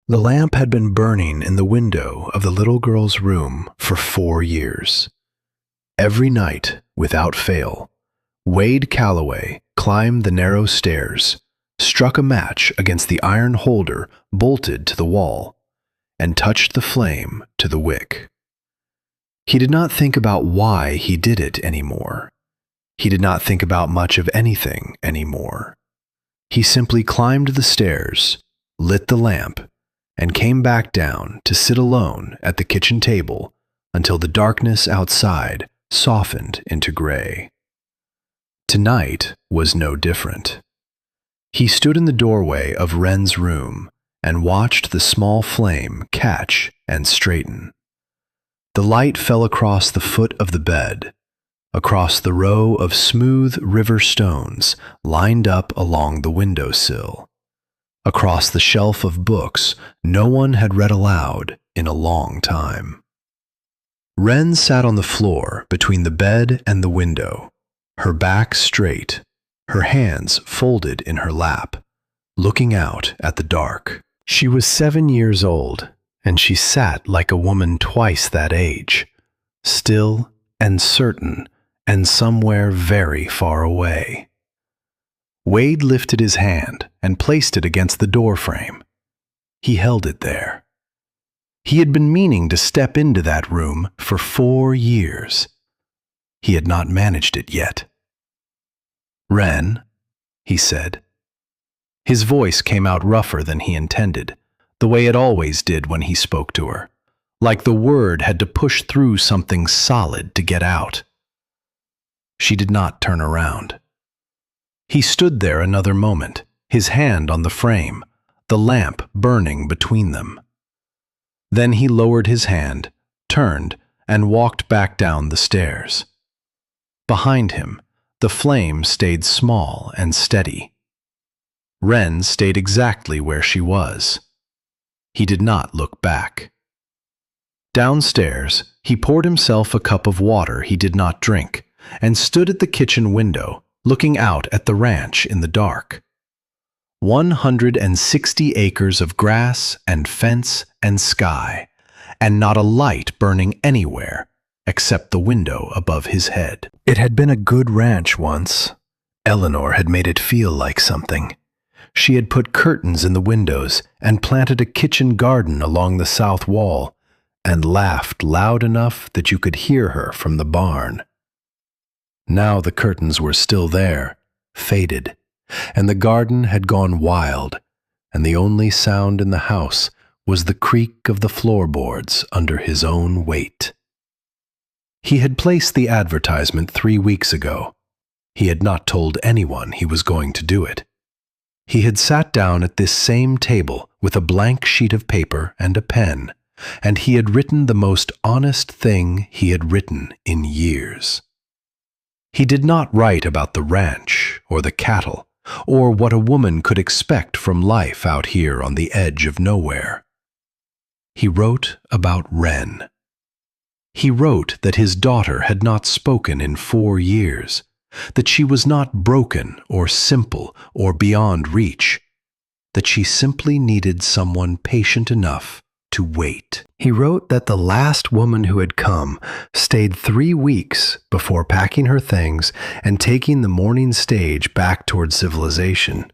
The lamp had been burning in the window of the little girl's room for 4 years. Every night, without fail, Wade Calloway climbed the narrow stairs, struck a match against the iron holder bolted to the wall, and touched the flame to the wick. He did not think about why he did it anymore. He did not think about much of anything anymore. He simply climbed the stairs, lit the lamp, and came back down to sit alone at the kitchen table until the darkness outside softened into gray. Tonight was no different. He stood in the doorway of Wren's room and watched the small flame catch and straighten. The light fell across the foot of the bed, across the row of smooth river stones lined up along the windowsill, across the shelf of books no one had read aloud in a long time. Wren sat on the floor between the bed and the window, her back straight, her hands folded in her lap, looking out at the dark. She was 7 years old, and she sat like a woman twice that age, still and certain and somewhere very far away. Wade lifted his hand and placed it against the doorframe. He held it there. He had been meaning to step into that room for 4 years. He had not managed it yet. "Wren," he said. His voice came out rougher than he intended, the way it always did when he spoke to her, like the word had to push through something solid to get out. She did not turn around. He stood there another moment, his hand on the frame, the lamp burning between them. Then he lowered his hand, turned, and walked back down the stairs. Behind him, the flame stayed small and steady. Wren stayed exactly where she was. He did not look back. Downstairs, he poured himself a cup of water he did not drink, and stood at the kitchen window, looking out at the ranch in the dark. 160 acres of grass and fence and sky, and not a light burning anywhere except the window above his head. It had been a good ranch once. Eleanor had made it feel like something. She had put curtains in the windows and planted a kitchen garden along the south wall, and laughed loud enough that you could hear her from the barn. Now the curtains were still there, faded, and the garden had gone wild, and the only sound in the house was the creak of the floorboards under his own weight. He had placed the advertisement 3 weeks ago. He had not told anyone he was going to do it. He had sat down at this same table with a blank sheet of paper and a pen, and he had written the most honest thing he had written in years. He did not write about the ranch or the cattle, or what a woman could expect from life out here on the edge of nowhere. He wrote about Wren. He wrote that his daughter had not spoken in 4 years, that she was not broken or simple or beyond reach, that she simply needed someone patient enough to wait. He wrote that the last woman who had come stayed 3 weeks before packing her things and taking the morning stage back toward civilization,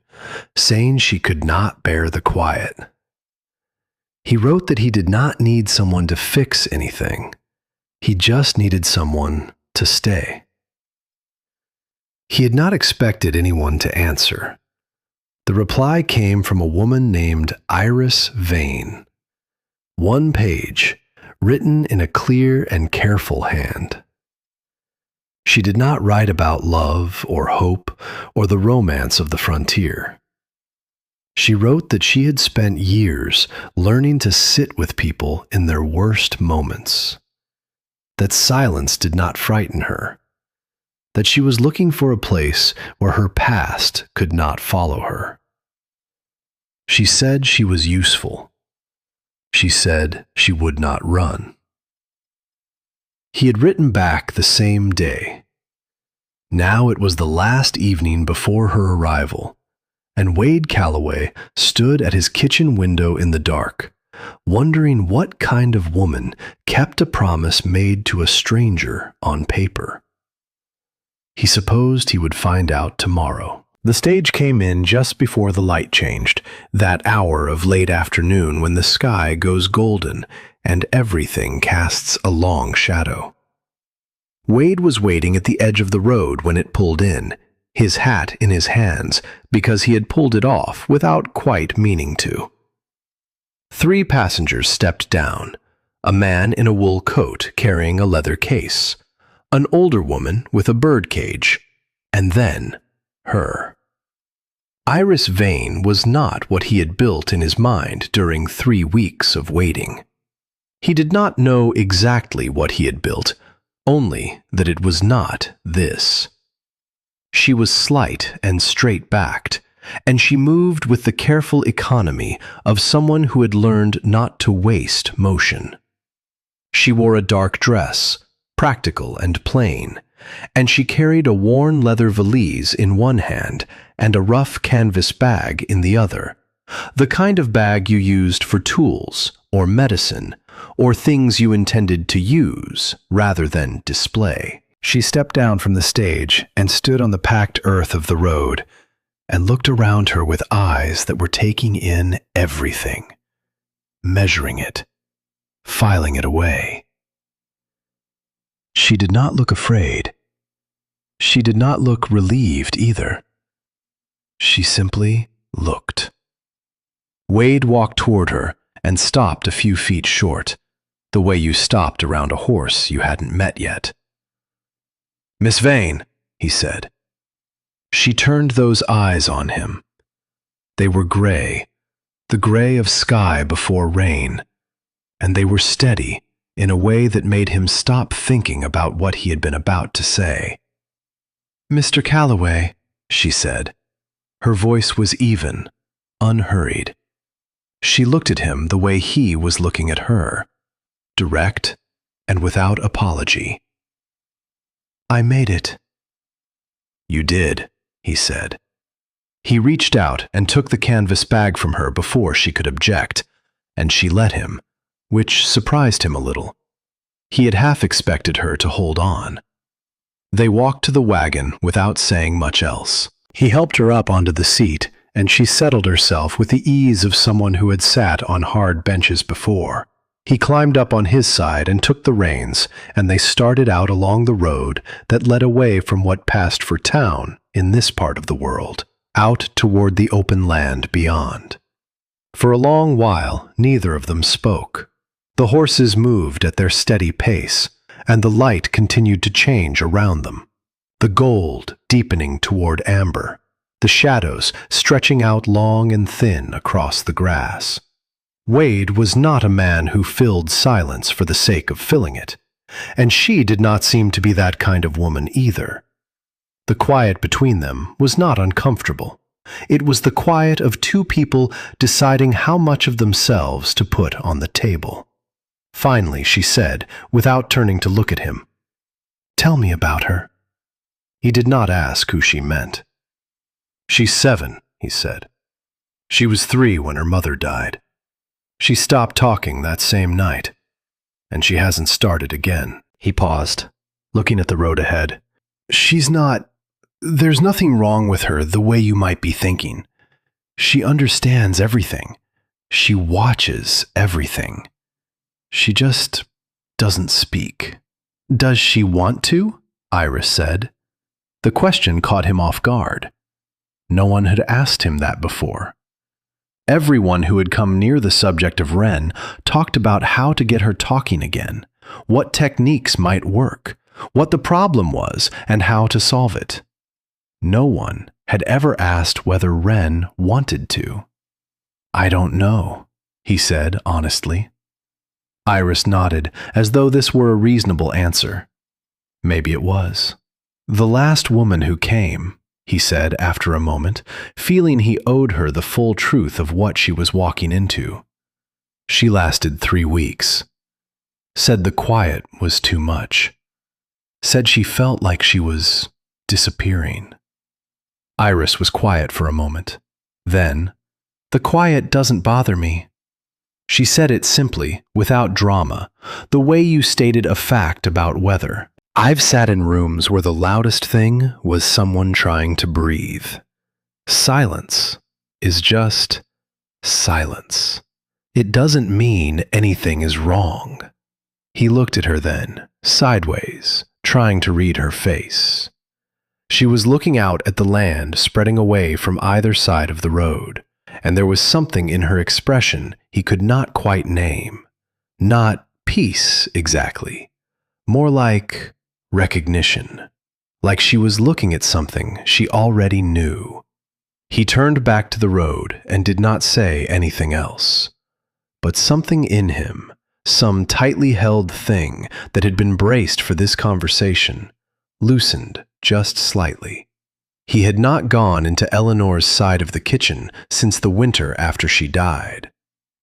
saying she could not bear the quiet. He wrote that he did not need someone to fix anything. He just needed someone to stay. He had not expected anyone to answer. The reply came from a woman named Iris Vane. 1 page, written in a clear and careful hand. She did not write about love or hope or the romance of the frontier. She wrote that she had spent years learning to sit with people in their worst moments, that silence did not frighten her, that she was looking for a place where her past could not follow her. She said she was useful. She said she would not run. He had written back the same day. Now it was the last evening before her arrival, and Wade Calloway stood at his kitchen window in the dark, wondering what kind of woman kept a promise made to a stranger on paper. He supposed he would find out tomorrow. The stage came in just before the light changed, that hour of late afternoon when the sky goes golden and everything casts a long shadow. Wade was waiting at the edge of the road when it pulled in, his hat in his hands, because he had pulled it off without quite meaning to. 3 passengers stepped down, a man in a wool coat carrying a leather case, an older woman with a bird cage, and then her. Iris Vane was not what he had built in his mind during 3 weeks of waiting. He did not know exactly what he had built, only that it was not this. She was slight and straight-backed, and she moved with the careful economy of someone who had learned not to waste motion. She wore a dark dress, practical and plain, and she carried a worn leather valise in one hand and a rough canvas bag in the other, the kind of bag you used for tools or medicine or things you intended to use rather than display. She stepped down from the stage and stood on the packed earth of the road and looked around her with eyes that were taking in everything, measuring it, filing it away. She did not look afraid. She did not look relieved either. She simply looked. Wade walked toward her and stopped a few feet short, the way you stopped around a horse you hadn't met yet. "Miss Vane," he said. She turned those eyes on him. They were gray, the gray of sky before rain, and they were steady in a way that made him stop thinking about what he had been about to say. "Mr. Calloway," she said. Her voice was even, unhurried. She looked at him the way he was looking at her, direct and without apology. "I made it." "You did," he said. He reached out and took the canvas bag from her before she could object, and she let him, which surprised him a little. He had half expected her to hold on. They walked to the wagon without saying much else. He helped her up onto the seat, and she settled herself with the ease of someone who had sat on hard benches before. He climbed up on his side and took the reins, and they started out along the road that led away from what passed for town in this part of the world, out toward the open land beyond. For a long while, neither of them spoke. The horses moved at their steady pace, and the light continued to change around them, the gold deepening toward amber, the shadows stretching out long and thin across the grass. Wade was not a man who filled silence for the sake of filling it, and she did not seem to be that kind of woman either. The quiet between them was not uncomfortable. It was the quiet of 2 people deciding how much of themselves to put on the table. Finally, she said, without turning to look at him, "Tell me about her." He did not ask who she meant. "She's 7, he said. "She was 3 when her mother died. She stopped talking that same night, and she hasn't started again." He paused, looking at the road ahead. There's nothing wrong with her the way you might be thinking. She understands everything. She watches everything. She just doesn't speak." "Does she want to?" Iris said. The question caught him off guard. No one had asked him that before. Everyone who had come near the subject of Wren talked about how to get her talking again, what techniques might work, what the problem was, and how to solve it. No one had ever asked whether Wren wanted to. "I don't know," he said honestly. Iris nodded, as though this were a reasonable answer. Maybe it was. "The last woman who came," he said after a moment, feeling he owed her the full truth of what she was walking into. "She lasted 3 weeks. Said the quiet was too much. Said she felt like she was disappearing." Iris was quiet for a moment. Then, "The quiet doesn't bother me." She said it simply, without drama, the way you stated a fact about weather. I've sat in rooms where the loudest thing was someone trying to breathe. Silence is just silence. It doesn't mean anything is wrong. He looked at her then, sideways, trying to read her face. She was looking out at the land spreading away from either side of the road, and there was something in her expression he could not quite name. Not peace, exactly. More like recognition. Like she was looking at something she already knew. He turned back to the road and did not say anything else. But something in him, some tightly held thing that had been braced for this conversation, loosened just slightly. He had not gone into Eleanor's side of the kitchen since the winter after she died.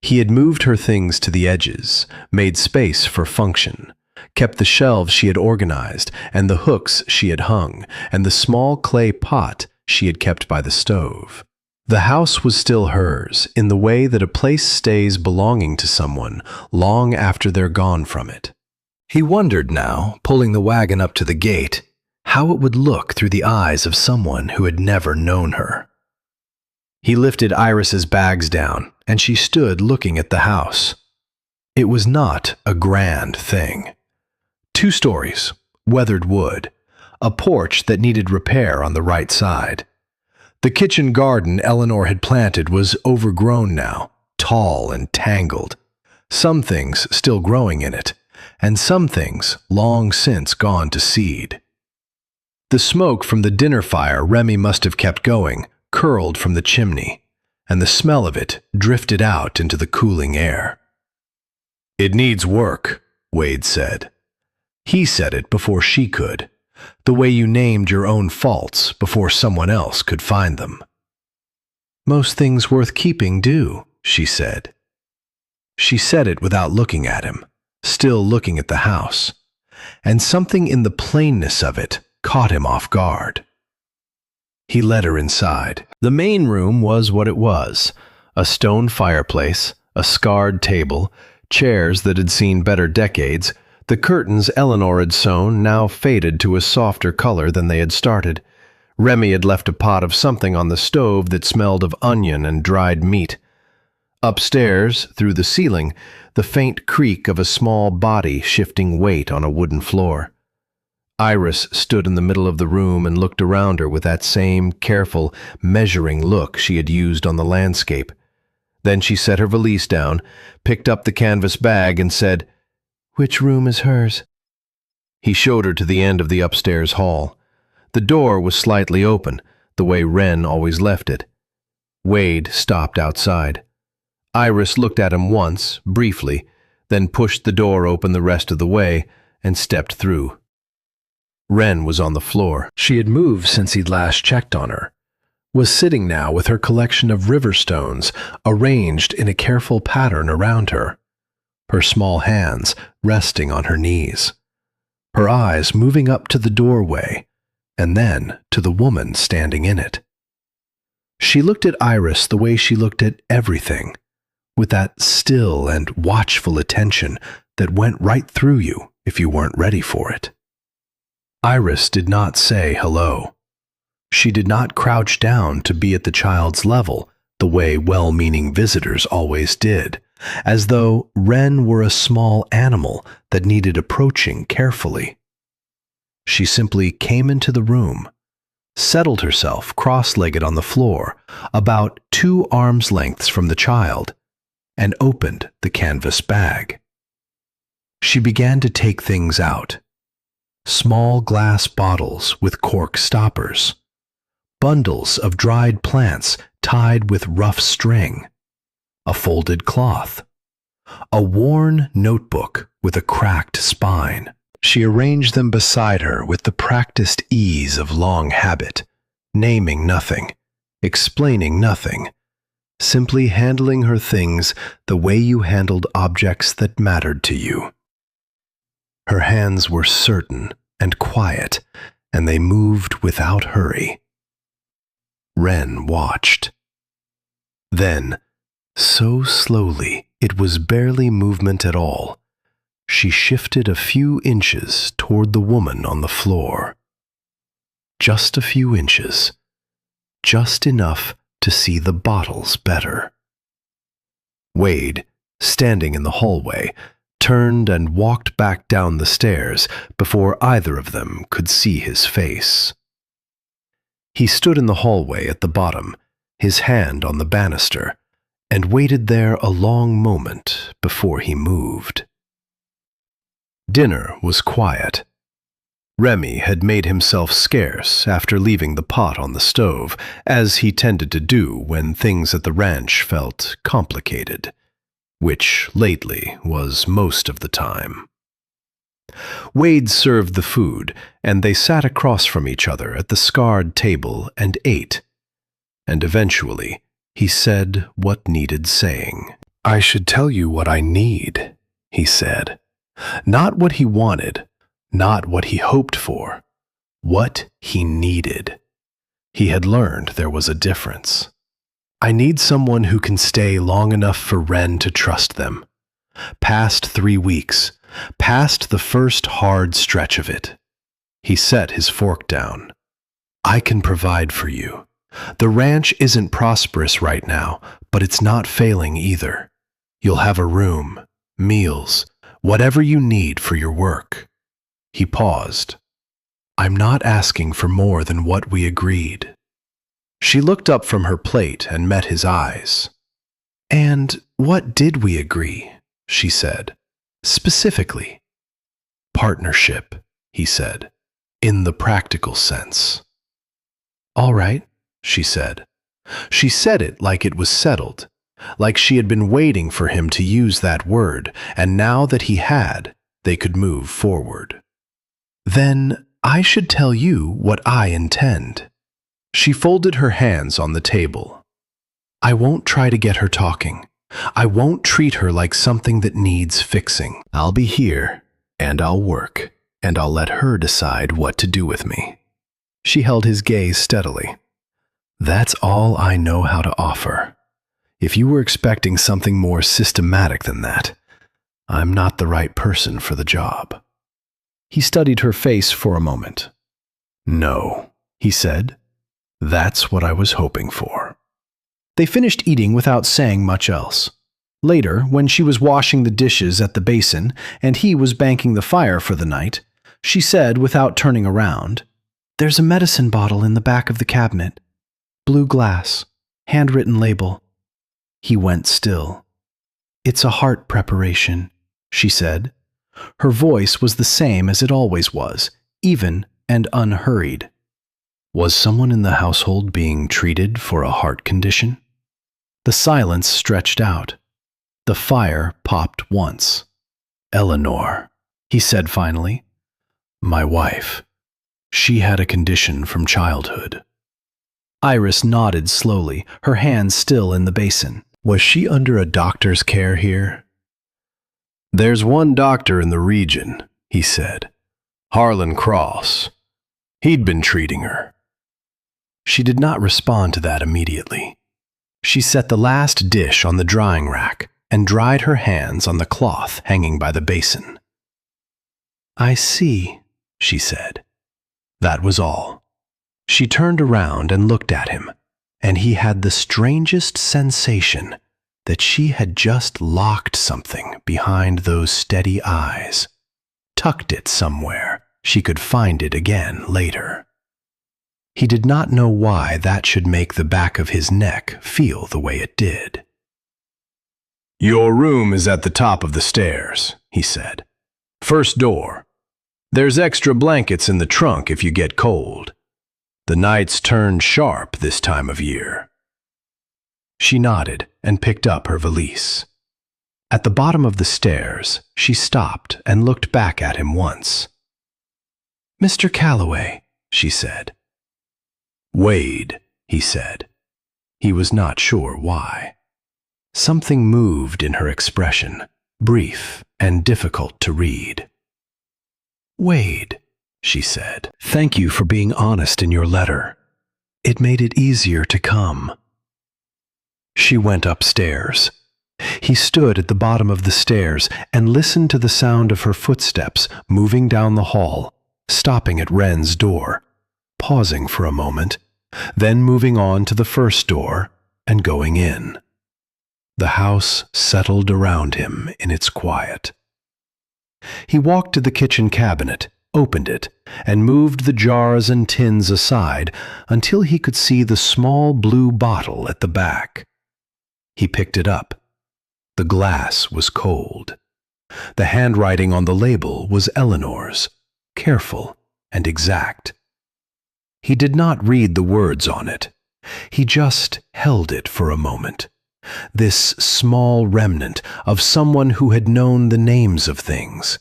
He had moved her things to the edges, made space for function, kept the shelves she had organized and the hooks she had hung and the small clay pot she had kept by the stove. The house was still hers in the way that a place stays belonging to someone long after they're gone from it. He wondered now, pulling the wagon up to the gate, how it would look through the eyes of someone who had never known her. He lifted Iris's bags down, and she stood looking at the house. It was not a grand thing. 2 stories, weathered wood, a porch that needed repair on the right side. The kitchen garden Eleanor had planted was overgrown now, tall and tangled. Some things still growing in it, and some things long since gone to seed. The smoke from the dinner fire Remy must have kept going curled from the chimney, and the smell of it drifted out into the cooling air. "It needs work," Wade said. He said it before she could, the way you named your own faults before someone else could find them. "Most things worth keeping do," she said. She said it without looking at him, still looking at the house, and something in the plainness of it caught him off guard. He led her inside. The main room was what it was, a stone fireplace, a scarred table, chairs that had seen better decades, the curtains Eleanor had sewn now faded to a softer color than they had started. Remy had left a pot of something on the stove that smelled of onion and dried meat. Upstairs, through the ceiling, the faint creak of a small body shifting weight on a wooden floor. Iris stood in the middle of the room and looked around her with that same careful, measuring look she had used on the landscape. Then she set her valise down, picked up the canvas bag and said, "Which room is hers?" He showed her to the end of the upstairs hall. The door was slightly open, the way Wren always left it. Wade stopped outside. Iris looked at him once, briefly, then pushed the door open the rest of the way and stepped through. Wren was on the floor. She had moved since he'd last checked on her, was sitting now with her collection of river stones arranged in a careful pattern around her, her small hands resting on her knees, her eyes moving up to the doorway and then to the woman standing in it. She looked at Iris the way she looked at everything, with that still and watchful attention that went right through you if you weren't ready for it. Iris did not say hello. She did not crouch down to be at the child's level the way well-meaning visitors always did, as though Wren were a small animal that needed approaching carefully. She simply came into the room, settled herself cross-legged on the floor, about 2 arms' lengths from the child, and opened the canvas bag. She began to take things out. Small glass bottles with cork stoppers, bundles of dried plants tied with rough string, a folded cloth, a worn notebook with a cracked spine. She arranged them beside her with the practiced ease of long habit, naming nothing, explaining nothing, simply handling her things the way you handled objects that mattered to you. Her hands were certain and quiet, and they moved without hurry. Wren watched. Then, so slowly, it was barely movement at all, she shifted a few inches toward the woman on the floor. Just a few inches, just enough to see the bottles better. Wade, standing in the hallway, turned and walked back down the stairs before either of them could see his face. He stood in the hallway at the bottom, his hand on the banister, and waited there a long moment before he moved. Dinner was quiet. Remy had made himself scarce after leaving the pot on the stove, as he tended to do when things at the ranch felt complicated, which lately was most of the time. Wade served the food, and they sat across from each other at the scarred table and ate. And eventually, he said what needed saying. "I should tell you what I need," he said. Not what he wanted, not what he hoped for, what he needed. He had learned there was a difference. "I need someone who can stay long enough for Wren to trust them. Past 3 weeks, past the first hard stretch of it." He set his fork down. "I can provide for you. The ranch isn't prosperous right now, but it's not failing either. You'll have a room, meals, whatever you need for your work." He paused. "I'm not asking for more than what we agreed." She looked up from her plate and met his eyes. "And what did we agree?" she said. "Specifically." "Partnership," he said, "in the practical sense." "All right," she said. She said it like it was settled, like she had been waiting for him to use that word, and now that he had, they could move forward. "Then I should tell you what I intend." She folded her hands on the table. "I won't try to get her talking. I won't treat her like something that needs fixing. I'll be here, and I'll work, and I'll let her decide what to do with me." She held his gaze steadily. "That's all I know how to offer. If you were expecting something more systematic than that, I'm not the right person for the job." He studied her face for a moment. "No," he said. "That's what I was hoping for." They finished eating without saying much else. Later, when she was washing the dishes at the basin and he was banking the fire for the night, she said without turning around, "There's a medicine bottle in the back of the cabinet. Blue glass, handwritten label." He went still. "It's a heart preparation," she said. Her voice was the same as it always was, even and unhurried. Was someone in the household being treated for a heart condition? The silence stretched out. The fire popped once. "Eleanor," he said finally. "My wife. She had a condition from childhood." Iris nodded slowly, her hands still in the basin. "Was she under a doctor's care here?" "There's one doctor in the region," he said. "Harlan Cross. He'd been treating her." She did not respond to that immediately. She set the last dish on the drying rack and dried her hands on the cloth hanging by the basin. "I see," she said. That was all. She turned around and looked at him, and he had the strangest sensation that she had just locked something behind those steady eyes, tucked it somewhere she could find it again later. He did not know why that should make the back of his neck feel the way it did. "Your room is at the top of the stairs," he said. "First door. There's extra blankets in the trunk if you get cold. The nights turn sharp this time of year." She nodded and picked up her valise. At the bottom of the stairs, she stopped and looked back at him once. "Mr. Calloway," she said. "Wade," he said. He was not sure why. Something moved in her expression, brief and difficult to read. "Wade," she said. "Thank you for being honest in your letter. It made it easier to come." She went upstairs. He stood at the bottom of the stairs and listened to the sound of her footsteps moving down the hall, stopping at Wren's door, pausing for a moment, then moving on to the first door and going in. The house settled around him in its quiet. He walked to the kitchen cabinet, opened it, and moved the jars and tins aside until he could see the small blue bottle at the back. He picked it up. The glass was cold. The handwriting on the label was Eleanor's, careful and exact. He did not read the words on it. He just held it for a moment. This small remnant of someone who had known the names of things,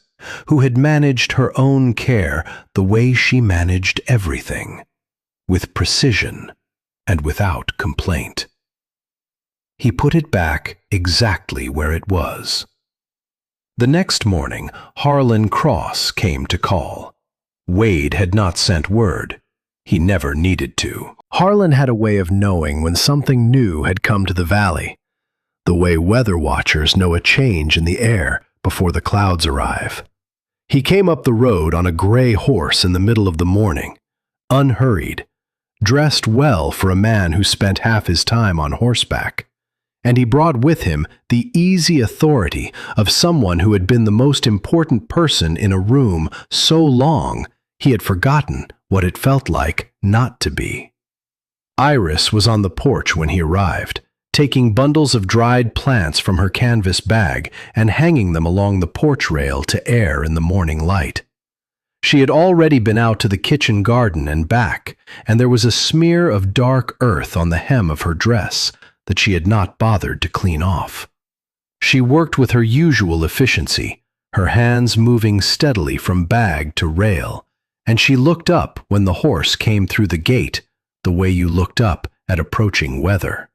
who had managed her own care the way she managed everything, with precision and without complaint. He put it back exactly where it was. The next morning, Harlan Cross came to call. Wade had not sent word. He never needed to. Harlan had a way of knowing when something new had come to the valley, the way weather watchers know a change in the air before the clouds arrive. He came up the road on a gray horse in the middle of the morning, unhurried, dressed well for a man who spent half his time on horseback, and he brought with him the easy authority of someone who had been the most important person in a room so long he had forgotten what it felt like not to be. Iris was on the porch when he arrived, taking bundles of dried plants from her canvas bag and hanging them along the porch rail to air in the morning light. She had already been out to the kitchen garden and back, and there was a smear of dark earth on the hem of her dress that she had not bothered to clean off. She worked with her usual efficiency, her hands moving steadily from bag to rail, and she looked up when the horse came through the gate the way you looked up at approaching weather.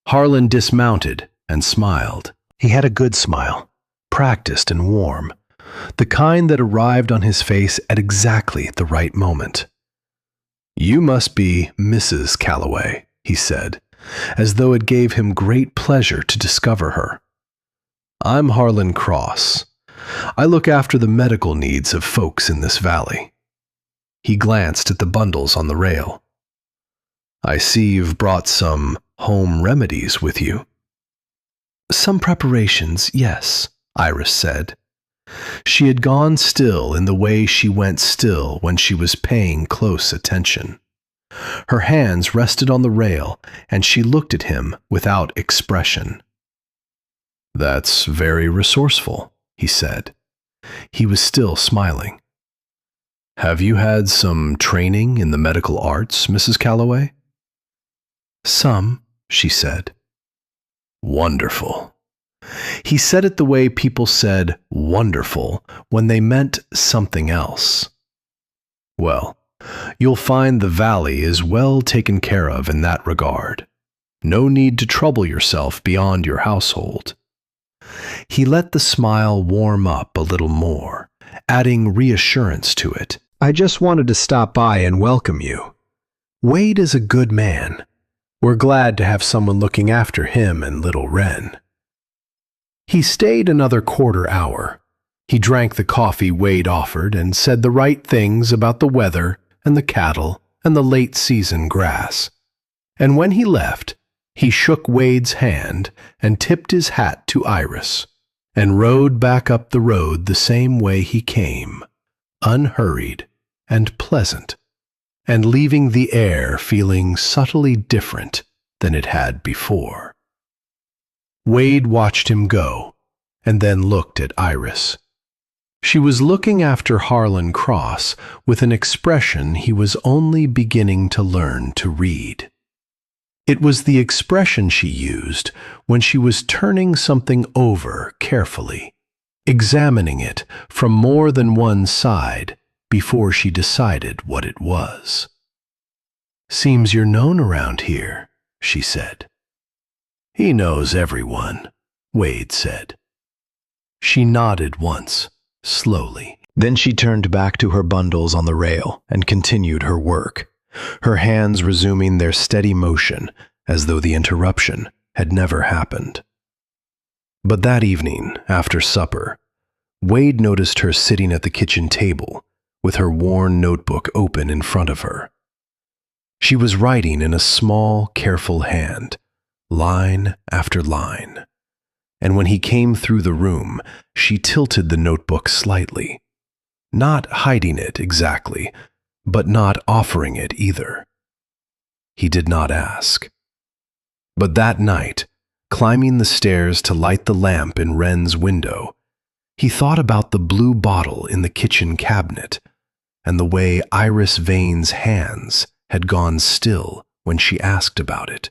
Harlan dismounted and smiled. He had a good smile, practiced and warm, the kind that arrived on his face at exactly the right moment. "You must be Mrs. Calloway," he said, as though it gave him great pleasure to discover her. "I'm Harlan Cross. I look after the medical needs of folks in this valley." He glanced at the bundles on the rail. "I see you've brought some home remedies with you." "Some preparations, yes," Iris said. She had gone still in the way she went still when she was paying close attention. Her hands rested on the rail, and she looked at him without expression. "That's very resourceful," he said. He was still smiling. "Have you had some training in the medical arts, Mrs. Calloway?" "Some," she said. "Wonderful." He said it the way people said wonderful when they meant something else. "Well, you'll find the valley is well taken care of in that regard. No need to trouble yourself beyond your household." He let the smile warm up a little more, adding reassurance to it. "I just wanted to stop by and welcome you. Wade is a good man. We're glad to have someone looking after him and little Wren." He stayed another quarter hour. He drank the coffee Wade offered and said the right things about the weather and the cattle and the late-season grass. And when he left, he shook Wade's hand and tipped his hat to Iris and rode back up the road the same way he came, unhurried and pleasant, and leaving the air feeling subtly different than it had before. Wade watched him go, and then looked at Iris. She was looking after Harlan Cross with an expression he was only beginning to learn to read. It was the expression she used when she was turning something over carefully, examining it from more than one side before she decided what it was. "Seems you're known around here," she said. "He knows everyone," Wade said. She nodded once, slowly. Then she turned back to her bundles on the rail and continued her work, her hands resuming their steady motion as though the interruption had never happened. But that evening, after supper, Wade noticed her sitting at the kitchen table with her worn notebook open in front of her. She was writing in a small, careful hand, line after line, and when he came through the room, she tilted the notebook slightly, not hiding it exactly, but not offering it either. He did not ask. But that night, climbing the stairs to light the lamp in Wren's window, he thought about the blue bottle in the kitchen cabinet and the way Iris Vane's hands had gone still when she asked about it,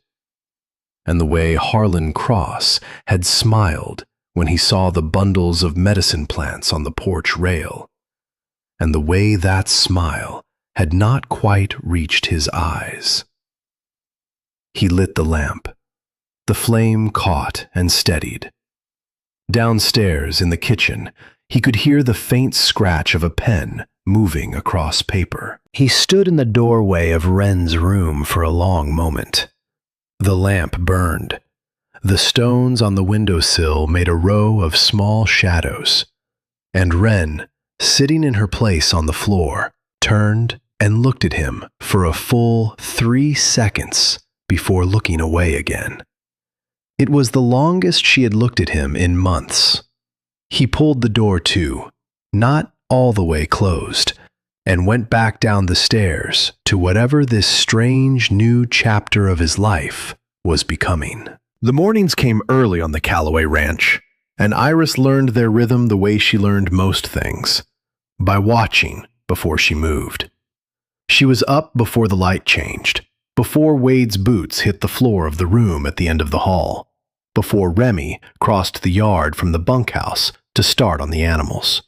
and the way Harlan Cross had smiled when he saw the bundles of medicine plants on the porch rail, and the way that smile had not quite reached his eyes. He lit the lamp. The flame caught and steadied. Downstairs in the kitchen, he could hear the faint scratch of a pen moving across paper. He stood in the doorway of Wren's room for a long moment. The lamp burned. The stones on the windowsill made a row of small shadows, and Wren, sitting in her place on the floor, turned and looked at him for a full 3 seconds before looking away again. It was the longest she had looked at him in months. He pulled the door to, not all the way closed, and went back down the stairs to whatever this strange new chapter of his life was becoming. The mornings came early on the Calloway Ranch, and Iris learned their rhythm the way she learned most things, by watching before she moved. She was up before the light changed, before Wade's boots hit the floor of the room at the end of the hall, before Remy crossed the yard from the bunkhouse to start on the animals.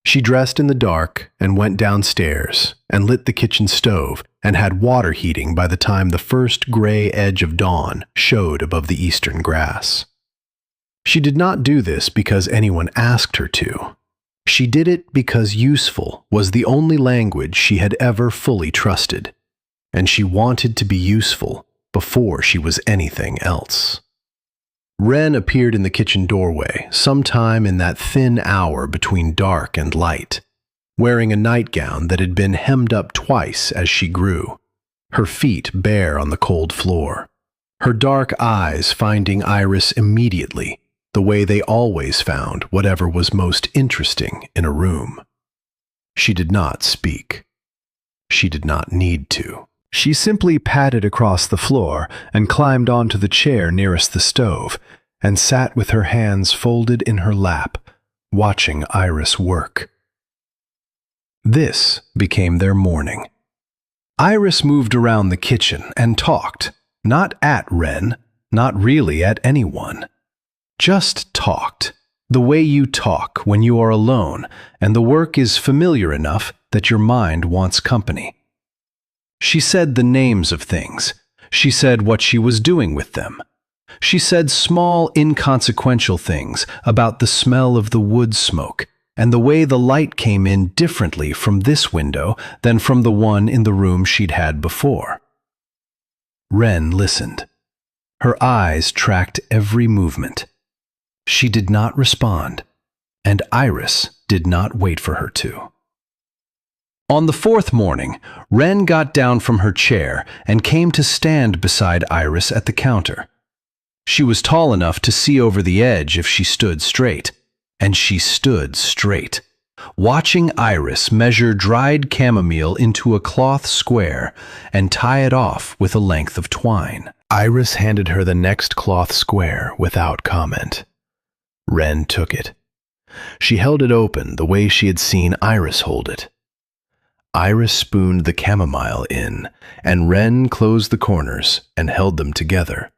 She dressed in the dark and went downstairs and lit the kitchen stove and had water heating by the time the first gray edge of dawn showed above the eastern grass. She did not do this because anyone asked her to. She did it because useful was the only language she had ever fully trusted, and she wanted to be useful before she was anything else. Wren appeared in the kitchen doorway sometime in that thin hour between dark and light, wearing a nightgown that had been hemmed up twice as she grew, her feet bare on the cold floor, her dark eyes finding Iris immediately the way they always found whatever was most interesting in a room. She did not speak. She did not need to. She simply padded across the floor and climbed onto the chair nearest the stove and sat with her hands folded in her lap, watching Iris work. This became their morning. Iris moved around the kitchen and talked, not at Wren, not really at anyone. Just talked, the way you talk when you are alone and the work is familiar enough that your mind wants company. She said the names of things. She said what she was doing with them. She said small, inconsequential things about the smell of the wood smoke and the way the light came in differently from this window than from the one in the room she'd had before. Wren listened. Her eyes tracked every movement. She did not respond, and Iris did not wait for her to. On the fourth morning, Wren got down from her chair and came to stand beside Iris at the counter. She was tall enough to see over the edge if she stood straight, and she stood straight, watching Iris measure dried chamomile into a cloth square and tie it off with a length of twine. Iris handed her the next cloth square without comment. Wren took it. She held it open the way she had seen Iris hold it. Iris spooned the chamomile in, and Wren closed the corners and held them together,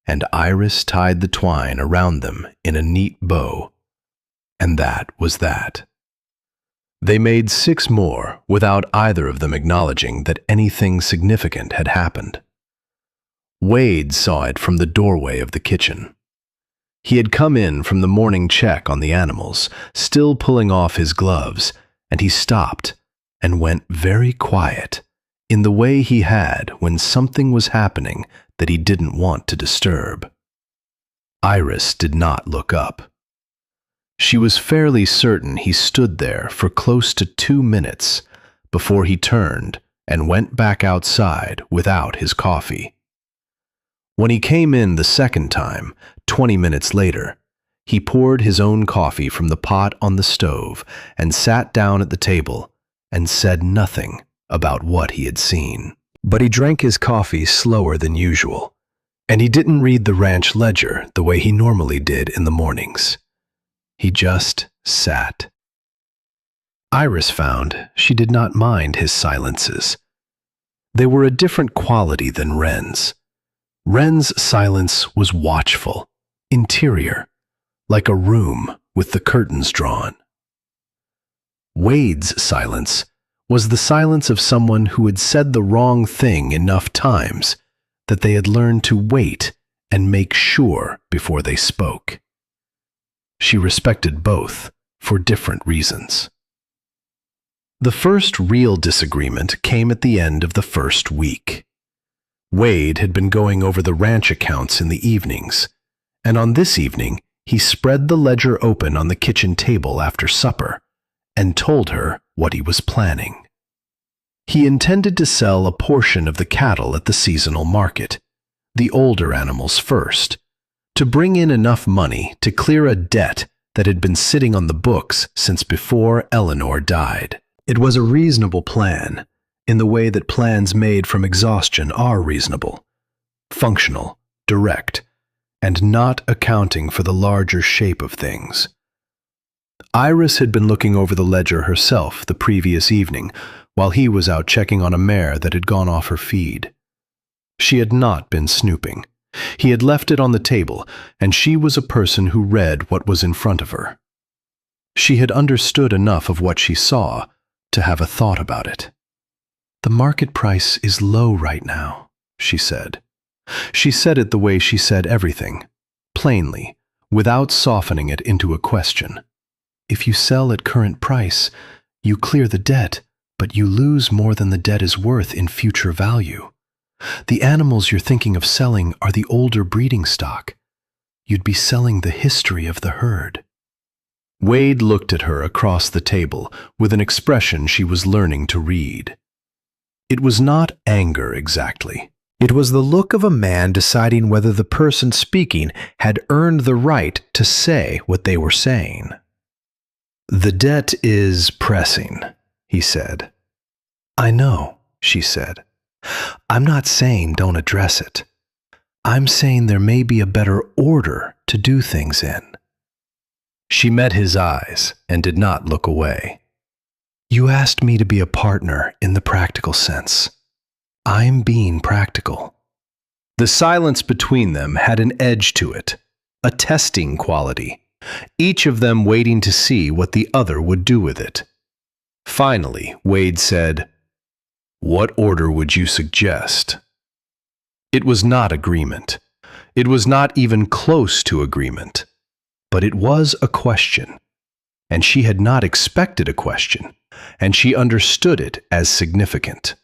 and Iris tied the twine around them in a neat bow. And that was that. They made 6 more without either of them acknowledging that anything significant had happened. Wade saw it from the doorway of the kitchen. He had come in from the morning check on the animals, still pulling off his gloves, and he stopped and went very quiet, in the way he had when something was happening that he didn't want to disturb. Iris did not look up. She was fairly certain he stood there for close to 2 minutes before he turned and went back outside without his coffee. When he came in the second time, 20 minutes later, he poured his own coffee from the pot on the stove and sat down at the table and said nothing about what he had seen. But he drank his coffee slower than usual, and he didn't read the ranch ledger the way he normally did in the mornings. He just sat. Iris found she did not mind his silences. They were a different quality than Wren's. Wren's silence was watchful, interior, like a room with the curtains drawn. Wade's silence was the silence of someone who had said the wrong thing enough times that they had learned to wait and make sure before they spoke. She respected both for different reasons. The first real disagreement came at the end of the first week. Wade had been going over the ranch accounts in the evenings, and on this evening he spread the ledger open on the kitchen table after supper and told her what he was planning. He intended to sell a portion of the cattle at the seasonal market, the older animals first, to bring in enough money to clear a debt that had been sitting on the books since before Eleanor died. It was a reasonable plan, in the way that plans made from exhaustion are reasonable, functional, direct, and not accounting for the larger shape of things. Iris had been looking over the ledger herself the previous evening, while he was out checking on a mare that had gone off her feed. She had not been snooping. He had left it on the table, and she was a person who read what was in front of her. She had understood enough of what she saw to have a thought about it. "The market price is low right now," she said. She said it the way she said everything, plainly, without softening it into a question. "If you sell at current price, you clear the debt, but you lose more than the debt is worth in future value. The animals you're thinking of selling are the older breeding stock. You'd be selling the history of the herd." Wade looked at her across the table with an expression she was learning to read. It was not anger exactly. It was the look of a man deciding whether the person speaking had earned the right to say what they were saying. "The debt is pressing," he said. "I know," she said. "I'm not saying don't address it. I'm saying there may be a better order to do things in." She met his eyes and did not look away. "You asked me to be a partner in the practical sense. I'm being practical." The silence between them had an edge to it, a testing quality, each of them waiting to see what the other would do with it. Finally, Wade said, "What order would you suggest?" It was not agreement. It was not even close to agreement. But it was a question, and she had not expected a question, and she understood it as significant.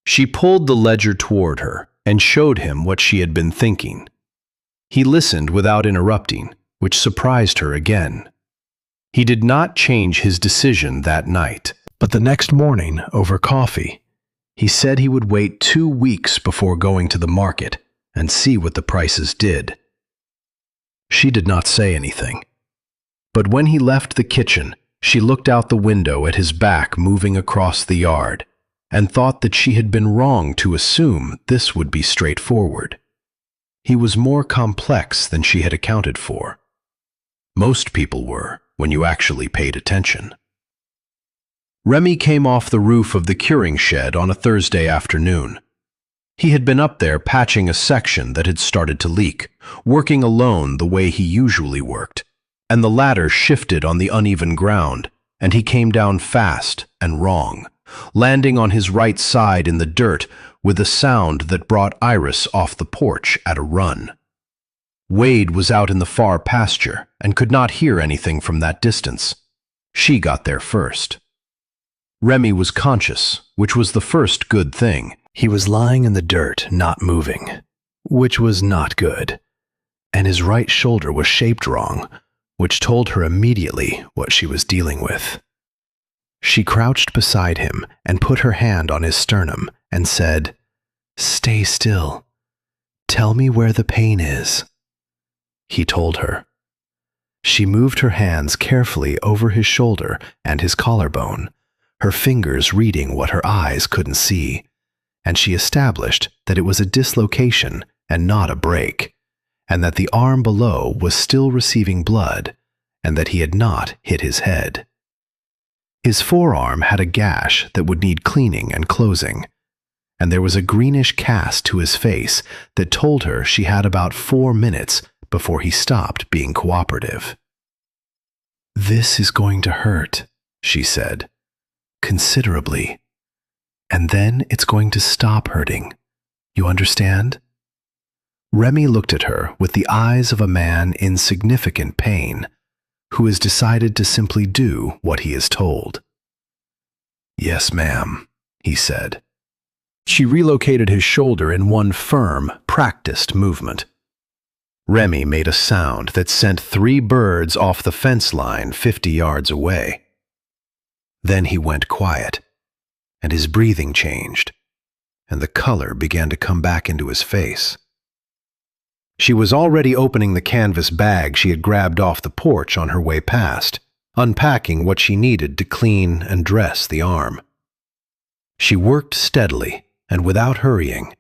She pulled the ledger toward her and showed him what she had been thinking. He listened without interrupting, which surprised her again. He did not change his decision that night, but the next morning, over coffee, he said he would wait 2 weeks before going to the market and see what the prices did. She did not say anything. But when he left the kitchen, she looked out the window at his back moving across the yard and thought that she had been wrong to assume this would be straightforward. He was more complex than she had accounted for. Most people were, when you actually paid attention. Remy came off the roof of the curing shed on a Thursday afternoon. He had been up there patching a section that had started to leak, working alone the way he usually worked, and the ladder shifted on the uneven ground, and he came down fast and wrong, landing on his right side in the dirt with a sound that brought Iris off the porch at a run. Wade was out in the far pasture and could not hear anything from that distance. She got there first. Remy was conscious, which was the first good thing. He was lying in the dirt, not moving, which was not good. and his right shoulder was shaped wrong, which told her immediately what she was dealing with. She crouched beside him and put her hand on his sternum and said, "Stay still. Tell me where the pain is." He told her. She moved her hands carefully over his shoulder and his collarbone, her fingers reading what her eyes couldn't see, and she established that it was a dislocation and not a break, and that the arm below was still receiving blood, and that he had not hit his head. His forearm had a gash that would need cleaning and closing, and there was a greenish cast to his face that told her she had about 4 minutes before he stopped being cooperative. "This is going to hurt," she said, "considerably. And then it's going to stop hurting. You understand?" Remy looked at her with the eyes of a man in significant pain, who has decided to simply do what he is told. "Yes, ma'am," he said. She relocated his shoulder in one firm, practiced movement. Remy made a sound that sent 3 birds off the fence line 50 yards away. Then he went quiet, and his breathing changed, and the color began to come back into his face. She was already opening the canvas bag she had grabbed off the porch on her way past, unpacking what she needed to clean and dress the arm. She worked steadily and without hurrying,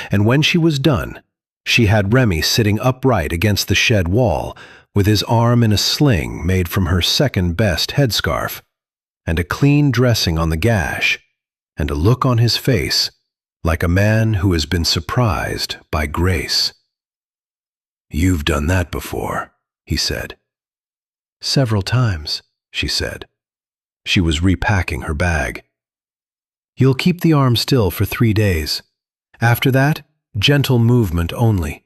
and when she was done, she had Remy sitting upright against the shed wall with his arm in a sling made from her second-best headscarf, and a clean dressing on the gash, and a look on his face like a man who has been surprised by grace. "You've done that before," he said. "Several times," she said. She was repacking her bag. "You'll keep the arm still for 3 days. After that, gentle movement only.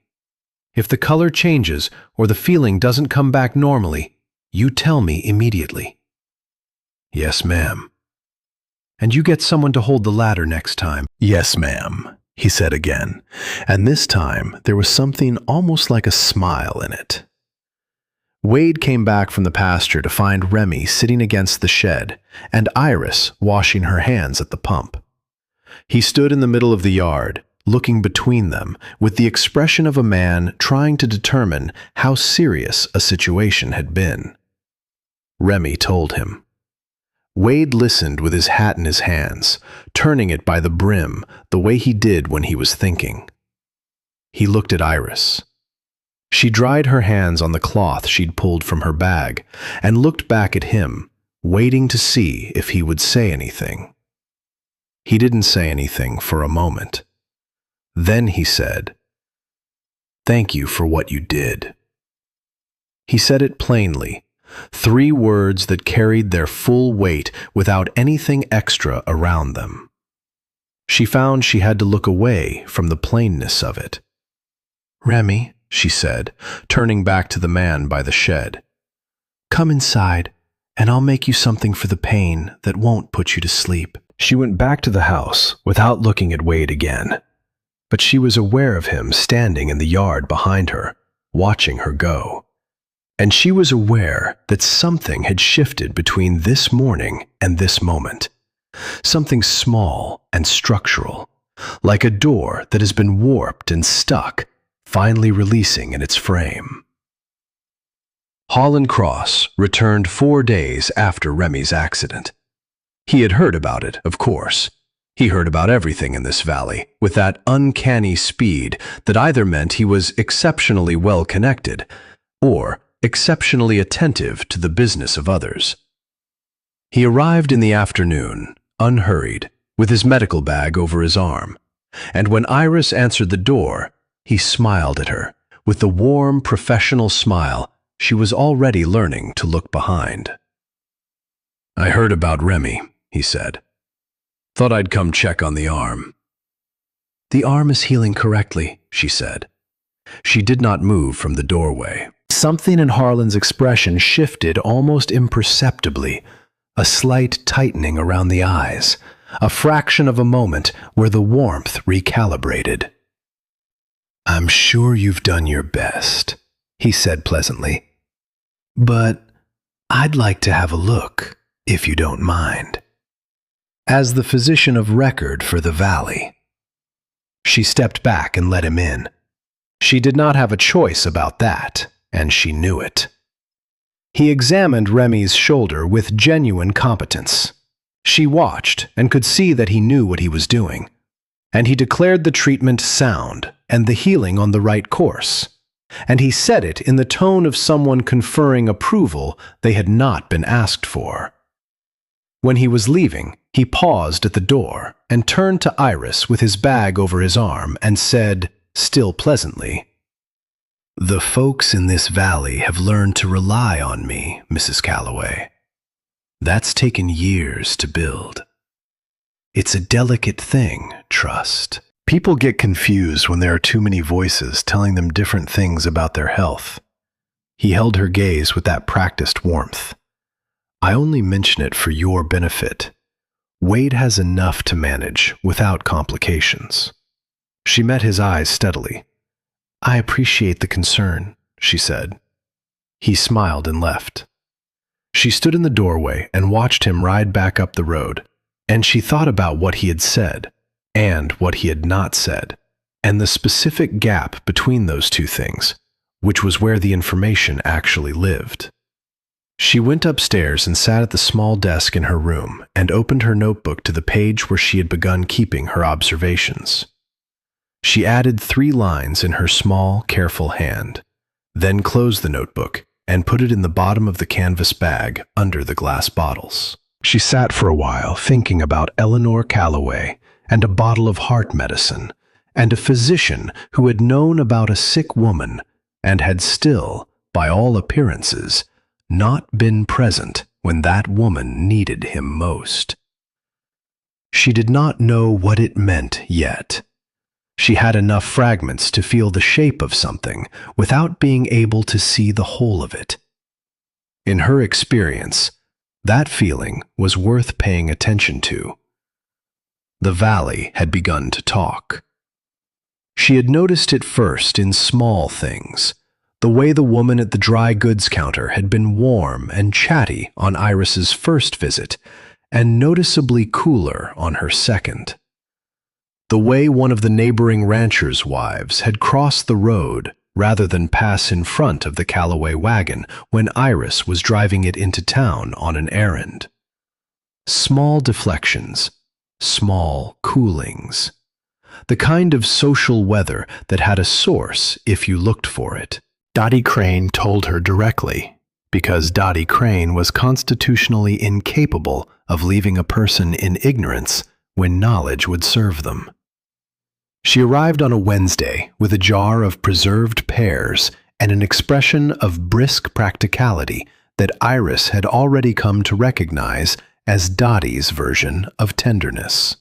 If the color changes or the feeling doesn't come back normally, you tell me immediately." "Yes, ma'am." "And you get someone to hold the ladder next time." "Yes, ma'am," he said again, and this time there was something almost like a smile in it. Wade came back from the pasture to find Remy sitting against the shed and Iris washing her hands at the pump. He stood in the middle of the yard, looking between them with the expression of a man trying to determine how serious a situation had been. Remy told him. Wade listened with his hat in his hands, turning it by the brim the way he did when he was thinking. He looked at Iris. She dried her hands on the cloth she'd pulled from her bag and looked back at him, waiting to see if he would say anything. He didn't say anything for a moment. Then he said, "Thank you for what you did." He said it plainly, 3 words that carried their full weight without anything extra around them. She found she had to look away from the plainness of it. "Remy," she said, turning back to the man by the shed, "come inside, and I'll make you something for the pain that won't put you to sleep." She went back to the house without looking at Wade again, but she was aware of him standing in the yard behind her, watching her go. And she was aware that something had shifted between this morning and this moment. Something small and structural, like a door that has been warped and stuck, finally releasing in its frame. Holland Cross returned 4 days after Remy's accident. He had heard about it, of course. He heard about everything in this valley with that uncanny speed that either meant he was exceptionally well connected or exceptionally attentive to the business of others. He arrived in the afternoon, unhurried, with his medical bag over his arm, and when Iris answered the door, he smiled at her with the warm, professional smile she was already learning to look behind. "I heard about Remy," he said. "Thought I'd come check on the arm." "The arm is healing correctly," she said. She did not move from the doorway. Something in Harlan's expression shifted almost imperceptibly, a slight tightening around the eyes, a fraction of a moment where the warmth recalibrated. "I'm sure you've done your best," he said pleasantly. "But I'd like to have a look, if you don't mind." As the physician of record for the valley, she stepped back and let him in. She did not have a choice about that, and she knew it. He examined Remy's shoulder with genuine competence. She watched and could see that he knew what he was doing, and he declared the treatment sound and the healing on the right course, and he said it in the tone of someone conferring approval they had not been asked for. When he was leaving, he paused at the door and turned to Iris with his bag over his arm and said, still pleasantly, "The folks in this valley have learned to rely on me, Mrs. Calloway. That's taken years to build. It's a delicate thing, trust. People get confused when there are too many voices telling them different things about their health." He held her gaze with that practiced warmth. "I only mention it for your benefit. Wade has enough to manage without complications." She met his eyes steadily. "I appreciate the concern," she said. He smiled and left. She stood in the doorway and watched him ride back up the road, and she thought about what he had said and what he had not said, and the specific gap between those two things, which was where the information actually lived. She went upstairs and sat at the small desk in her room and opened her notebook to the page where she had begun keeping her observations. She added 3 lines in her small, careful hand, then closed the notebook and put it in the bottom of the canvas bag under the glass bottles. She sat for a while thinking about Eleanor Calloway and a bottle of heart medicine and a physician who had known about a sick woman and had still, by all appearances, not been present when that woman needed him most. She did not know what it meant yet. She had enough fragments to feel the shape of something without being able to see the whole of it. In her experience, that feeling was worth paying attention to. The valley had begun to talk. She had noticed it first in small things, the way the woman at the dry goods counter had been warm and chatty on Iris's first visit, and noticeably cooler on her second. The way one of the neighboring ranchers' wives had crossed the road rather than pass in front of the Calloway wagon when Iris was driving it into town on an errand. Small deflections, small coolings. The kind of social weather that had a source if you looked for it. Dottie Crane told her directly, because Dottie Crane was constitutionally incapable of leaving a person in ignorance when knowledge would serve them. She arrived on a Wednesday with a jar of preserved pears and an expression of brisk practicality that Iris had already come to recognize as Dottie's version of tenderness.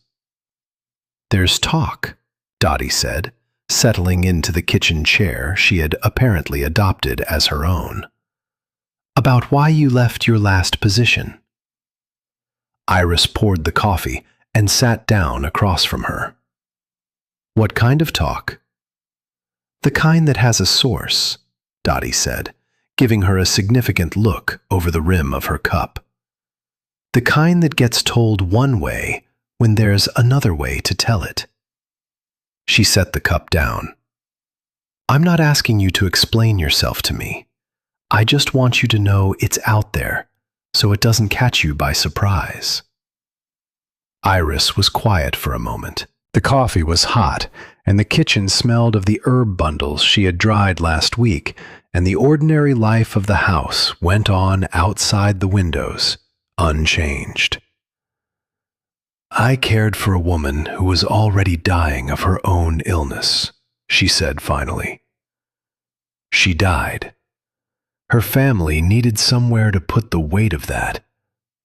"There's talk," Dottie said, settling into the kitchen chair she had apparently adopted as her own. "About why you left your last position." Iris poured the coffee and sat down across from her. "What kind of talk?" "The kind that has a source," Dottie said, giving her a significant look over the rim of her cup. "The kind that gets told one way when there's another way to tell it." She set the cup down. "I'm not asking you to explain yourself to me. I just want you to know it's out there, so it doesn't catch you by surprise." Iris was quiet for a moment. The coffee was hot, and the kitchen smelled of the herb bundles she had dried last week, and the ordinary life of the house went on outside the windows, unchanged. "I cared for a woman who was already dying of her own illness," she said finally. "She died. Her family needed somewhere to put the weight of that,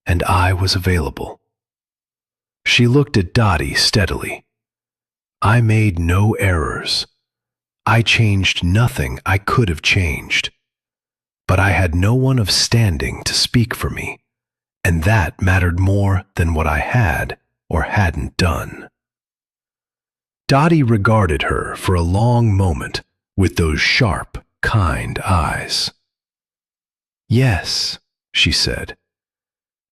and I was available." She looked at Dottie steadily. "I made no errors. I changed nothing I could have changed. But I had no one of standing to speak for me, and that mattered more than what I had or hadn't done." Dottie regarded her for a long moment with those sharp, kind eyes. "Yes," she said.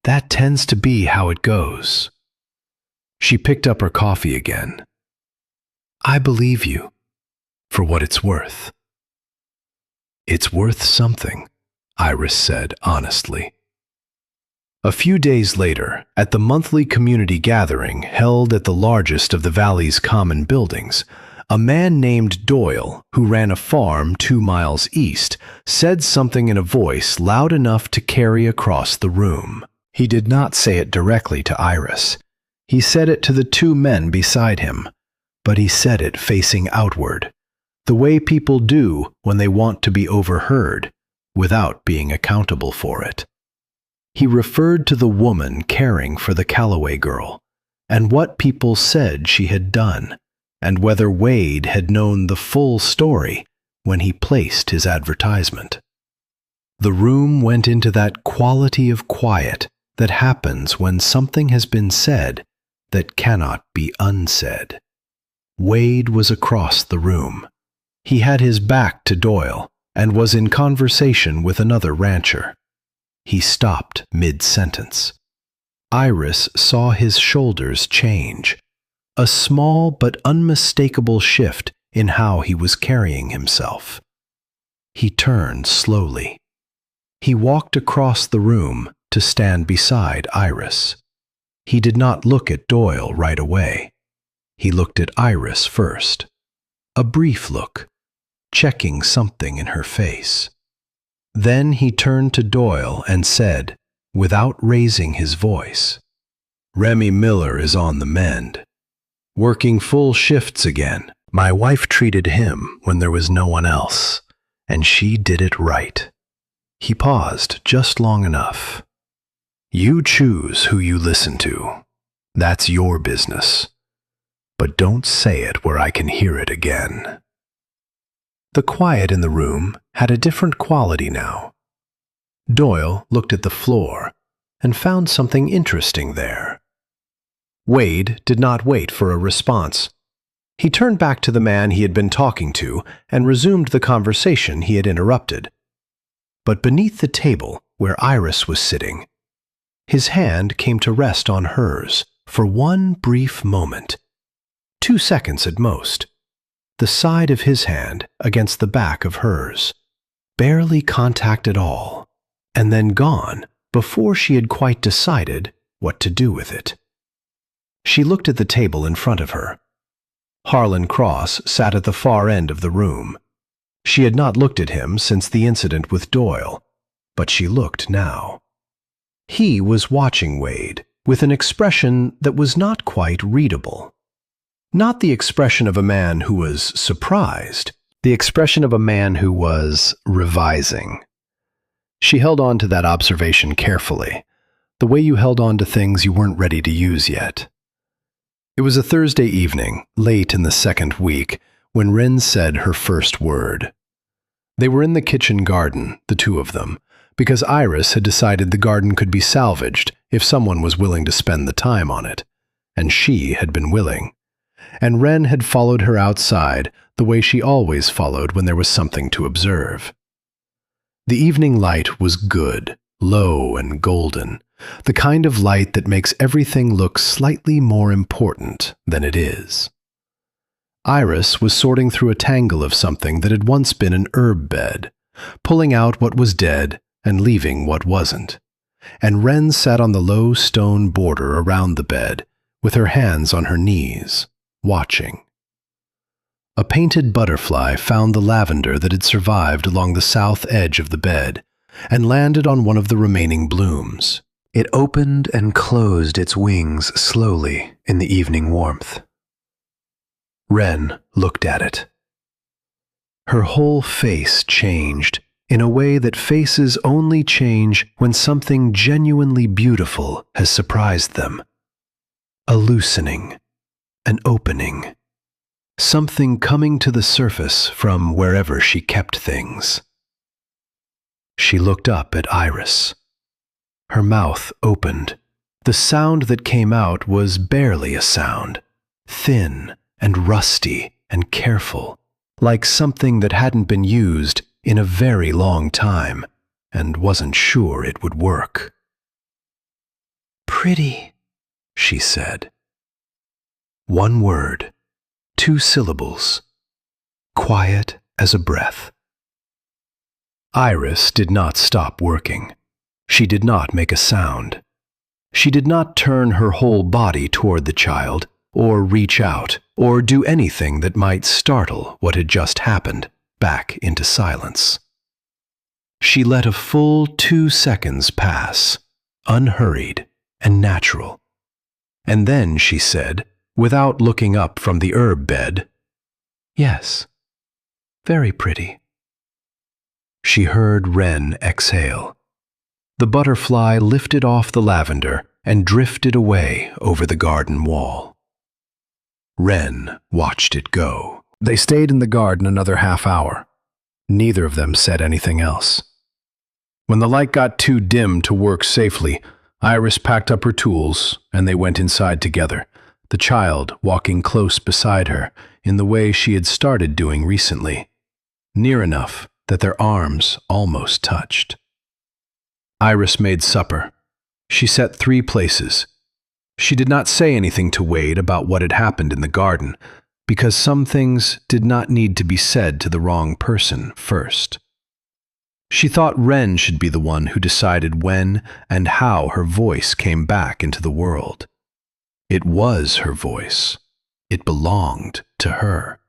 "That tends to be how it goes." She picked up her coffee again. "I believe you, for what it's worth." "It's worth something," Iris said honestly. A few days later, at the monthly community gathering held at the largest of the valley's common buildings, a man named Doyle, who ran a farm 2 miles east, said something in a voice loud enough to carry across the room. He did not say it directly to Iris. He said it to the 2 men beside him, but he said it facing outward, the way people do when they want to be overheard, without being accountable for it. He referred to the woman caring for the Calloway girl, and what people said she had done, and whether Wade had known the full story when he placed his advertisement. The room went into that quality of quiet that happens when something has been said that cannot be unsaid. Wade was across the room. He had his back to Doyle and was in conversation with another rancher. He stopped mid-sentence. Iris saw his shoulders change, a small but unmistakable shift in how he was carrying himself. He turned slowly. He walked across the room to stand beside Iris. He did not look at Doyle right away. He looked at Iris first. A brief look, checking something in her face. Then he turned to Doyle and said, without raising his voice, "Remy Miller is on the mend. Working full shifts again. My wife treated him when there was no one else, and she did it right." He paused just long enough. "You choose who you listen to. That's your business. But don't say it where I can hear it again." The quiet in the room had a different quality now. Doyle looked at the floor and found something interesting there. Wade did not wait for a response. He turned back to the man he had been talking to and resumed the conversation he had interrupted. But beneath the table where Iris was sitting, his hand came to rest on hers for one brief moment, 2 seconds at most. The side of his hand against the back of hers, barely contact at all, and then gone before she had quite decided what to do with it. She looked at the table in front of her. Harlan Cross sat at the far end of the room. She had not looked at him since the incident with Doyle, but she looked now. He was watching Wade with an expression that was not quite readable. Not the expression of a man who was surprised, the expression of a man who was revising. She held on to that observation carefully, the way you held on to things you weren't ready to use yet. It was a Thursday evening, late in the 2nd week, when Wren said her first word. They were in the kitchen garden, the 2 of them, because Iris had decided the garden could be salvaged if someone was willing to spend the time on it, and she had been willing. And Wren had followed her outside the way she always followed when there was something to observe. The evening light was good, low and golden, the kind of light that makes everything look slightly more important than it is. Iris was sorting through a tangle of something that had once been an herb bed, pulling out what was dead and leaving what wasn't. And Wren sat on the low stone border around the bed, with her hands on her knees, watching. A painted butterfly found the lavender that had survived along the south edge of the bed and landed on one of the remaining blooms. It opened and closed its wings slowly in the evening warmth. Wren looked at it. Her whole face changed in a way that faces only change when something genuinely beautiful has surprised them. A loosening, an opening, something coming to the surface from wherever she kept things. She looked up at Iris. Her mouth opened. The sound that came out was barely a sound, thin and rusty and careful, like something that hadn't been used in a very long time and wasn't sure it would work. "Pretty," she said. One word, 2 syllables, quiet as a breath. Iris did not stop working. She did not make a sound. She did not turn her whole body toward the child, or reach out, or do anything that might startle what had just happened back into silence. She let a full 2 seconds pass, unhurried and natural. And then she said, without looking up from the herb bed, "Yes, very pretty." She heard Wren exhale. The butterfly lifted off the lavender and drifted away over the garden wall. Wren watched it go. They stayed in the garden another half hour. Neither of them said anything else. When the light got too dim to work safely, Iris packed up her tools and they went inside together, the child walking close beside her in the way she had started doing recently, near enough that their arms almost touched. Iris made supper. She set 3 places. She did not say anything to Wade about what had happened in the garden, because some things did not need to be said to the wrong person first. She thought Wren should be the one who decided when and how her voice came back into the world. It was her voice. It belonged to her.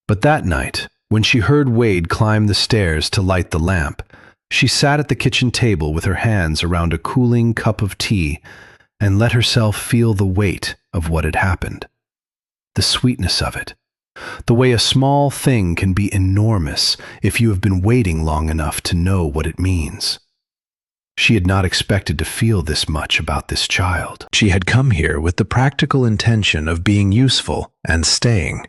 But that night, when she heard Wade climb the stairs to light the lamp, she sat at the kitchen table with her hands around a cooling cup of tea and let herself feel the weight of what had happened, the sweetness of it, the way a small thing can be enormous if you have been waiting long enough to know what it means. She had not expected to feel this much about this child. She had come here with the practical intention of being useful and staying,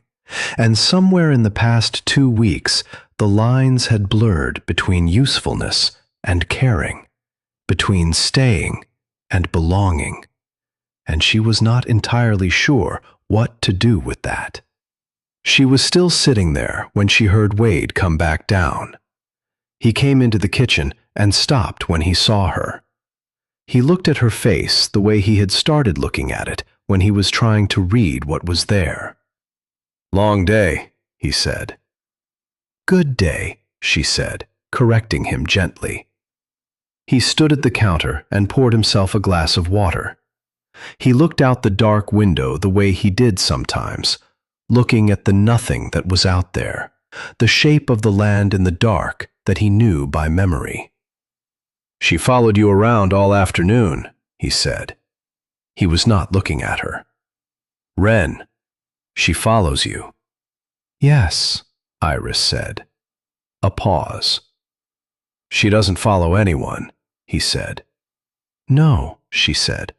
and somewhere in the past 2 weeks, the lines had blurred between usefulness and caring, between staying and belonging, and she was not entirely sure what to do with that. She was still sitting there when she heard Wade come back down. He came into the kitchen and stopped when he saw her. He looked at her face the way he had started looking at it when he was trying to read what was there. "Long day," he said. "Good day," she said, correcting him gently. He stood at the counter and poured himself a glass of water. He looked out the dark window the way he did sometimes, looking at the nothing that was out there, the shape of the land in the dark that he knew by memory. "She followed you around all afternoon," he said. He was not looking at her. "Wren, she follows you." "Yes," Iris said. A pause. "She doesn't follow anyone," he said. "No," she said.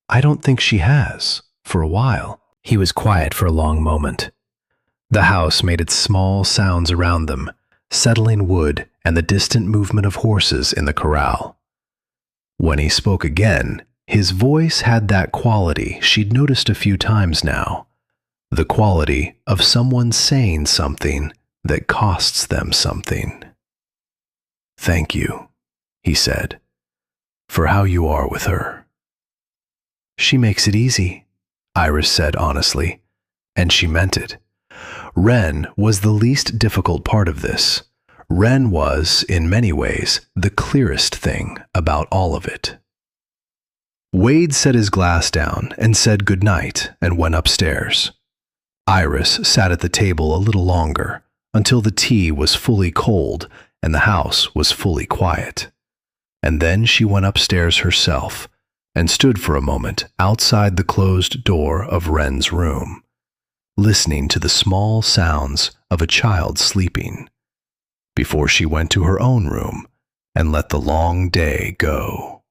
"I don't think she has, for a while." He was quiet for a long moment. The house made its small sounds around them, settling wood and the distant movement of horses in the corral. When he spoke again, his voice had that quality she'd noticed a few times now, the quality of someone saying something that costs them something. "Thank you," he said, "for how you are with her." "She makes it easy," Iris said honestly, and she meant it. Wren was the least difficult part of this. Wren was, in many ways, the clearest thing about all of it. Wade set his glass down and said good night and went upstairs. Iris sat at the table a little longer, until the tea was fully cold and the house was fully quiet. And then she went upstairs herself and stood for a moment outside the closed door of Wren's room, listening to the small sounds of a child sleeping, before she went to her own room and let the long day go.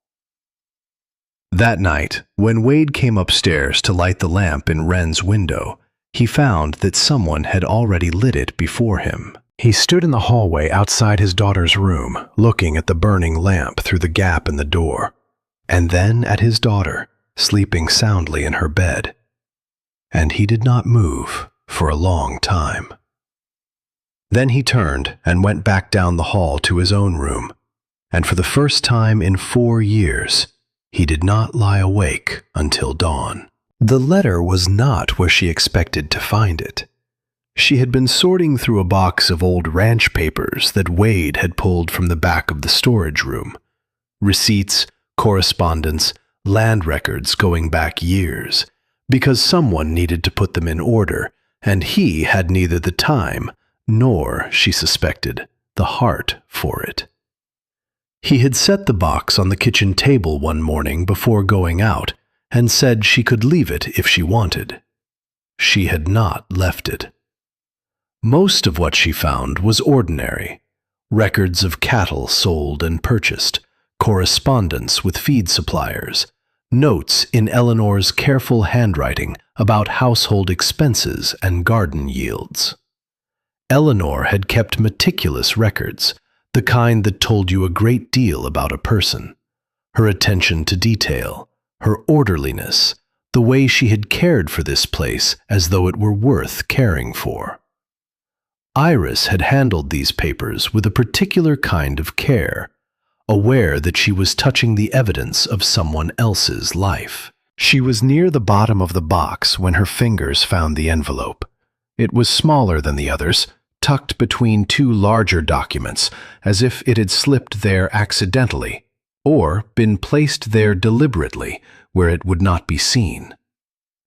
That night, when Wade came upstairs to light the lamp in Wren's window, he found that someone had already lit it before him. He stood in the hallway outside his daughter's room, looking at the burning lamp through the gap in the door, and then at his daughter, sleeping soundly in her bed. And he did not move for a long time. Then he turned and went back down the hall to his own room, and for the first time in 4 years, he did not lie awake until dawn. The letter was not where she expected to find it. She had been sorting through a box of old ranch papers that Wade had pulled from the back of the storage room. Receipts, correspondence, land records going back years, because someone needed to put them in order, and he had neither the time nor, she suspected, the heart for it. He had set the box on the kitchen table one morning before going out and said she could leave it if she wanted. She had not left it. Most of what she found was ordinary: records of cattle sold and purchased, correspondence with feed suppliers, notes in Eleanor's careful handwriting about household expenses and garden yields. Eleanor had kept meticulous records, the kind that told you a great deal about a person. Her attention to detail, her orderliness, the way she had cared for this place as though it were worth caring for. Iris had handled these papers with a particular kind of care, aware that she was touching the evidence of someone else's life. She was near the bottom of the box when her fingers found the envelope. It was smaller than the others, tucked between 2 larger documents, as if it had slipped there accidentally, or been placed there deliberately, where it would not be seen.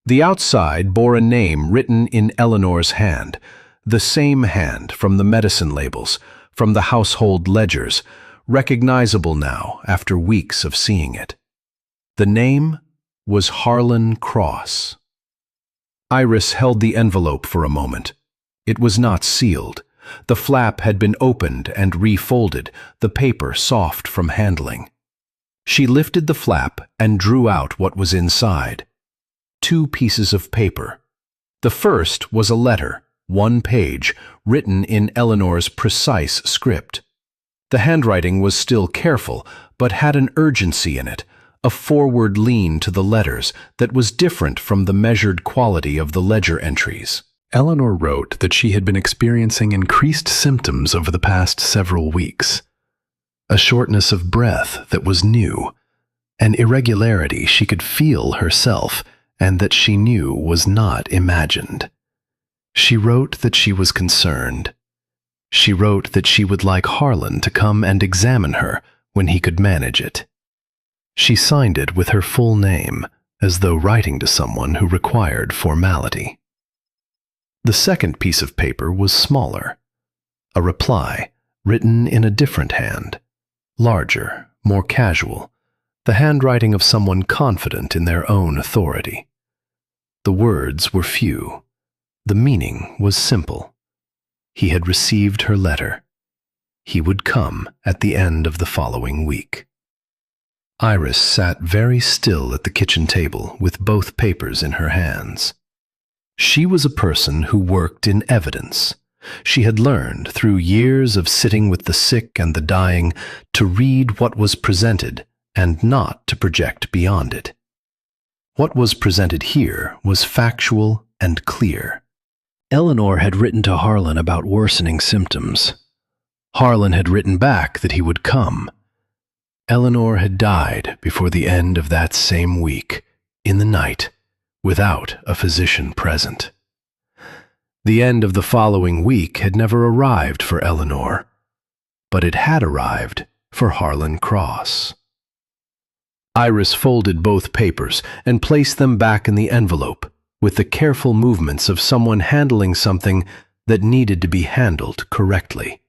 The outside bore a name written in Eleanor's hand, the same hand from the medicine labels, from the household ledgers, recognizable now after weeks of seeing it. The name was Harlan Cross. Iris held the envelope for a moment. It was not sealed. The flap had been opened and refolded, the paper soft from handling. She lifted the flap and drew out what was inside. 2 pieces of paper. The first was a letter, 1 page, written in Eleanor's precise script. The handwriting was still careful, but had an urgency in it, a forward lean to the letters that was different from the measured quality of the ledger entries. Eleanor wrote that she had been experiencing increased symptoms over the past several weeks. A shortness of breath that was new, an irregularity she could feel herself and that she knew was not imagined. She wrote that she was concerned. She wrote that she would like Harlan to come and examine her when he could manage it. She signed it with her full name, as though writing to someone who required formality. The second piece of paper was smaller. A reply, written in a different hand, larger, more casual, the handwriting of someone confident in their own authority. The words were few. The meaning was simple. He had received her letter. He would come at the end of the following week. Iris sat very still at the kitchen table with both papers in her hands. She was a person who worked in evidence. She had learned, through years of sitting with the sick and the dying, to read what was presented and not to project beyond it. What was presented here was factual and clear. Eleanor had written to Harlan about worsening symptoms. Harlan had written back that he would come. Eleanor had died before the end of that same week, in the night, without a physician present. The end of the following week had never arrived for Eleanor, but it had arrived for Harlan Cross. Iris folded both papers and placed them back in the envelope, with the careful movements of someone handling something that needed to be handled correctly.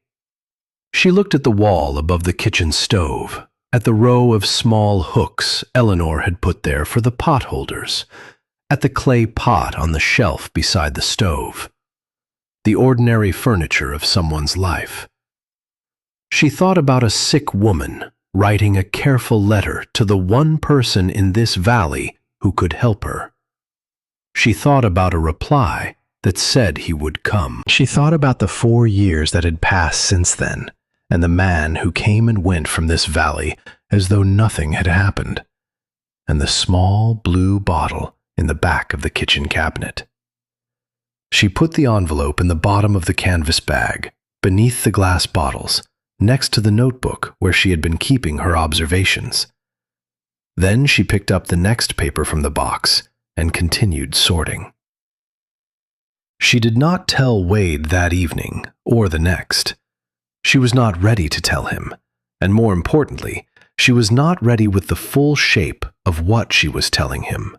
She looked at the wall above the kitchen stove, at the row of small hooks Eleanor had put there for the pot holders, at the clay pot on the shelf beside the stove, the ordinary furniture of someone's life. She thought about a sick woman writing a careful letter to the one person in this valley who could help her. She thought about a reply that said he would come. She thought about the 4 years that had passed since then, and the man who came and went from this valley as though nothing had happened, and the small blue bottle in the back of the kitchen cabinet. She put the envelope in the bottom of the canvas bag beneath the glass bottles, next to the notebook where she had been keeping her observations. Then she picked up the next paper from the box and continued sorting. She did not tell Wade that evening or the next. She was not ready to tell him, and more importantly, she was not ready with the full shape of what she was telling him.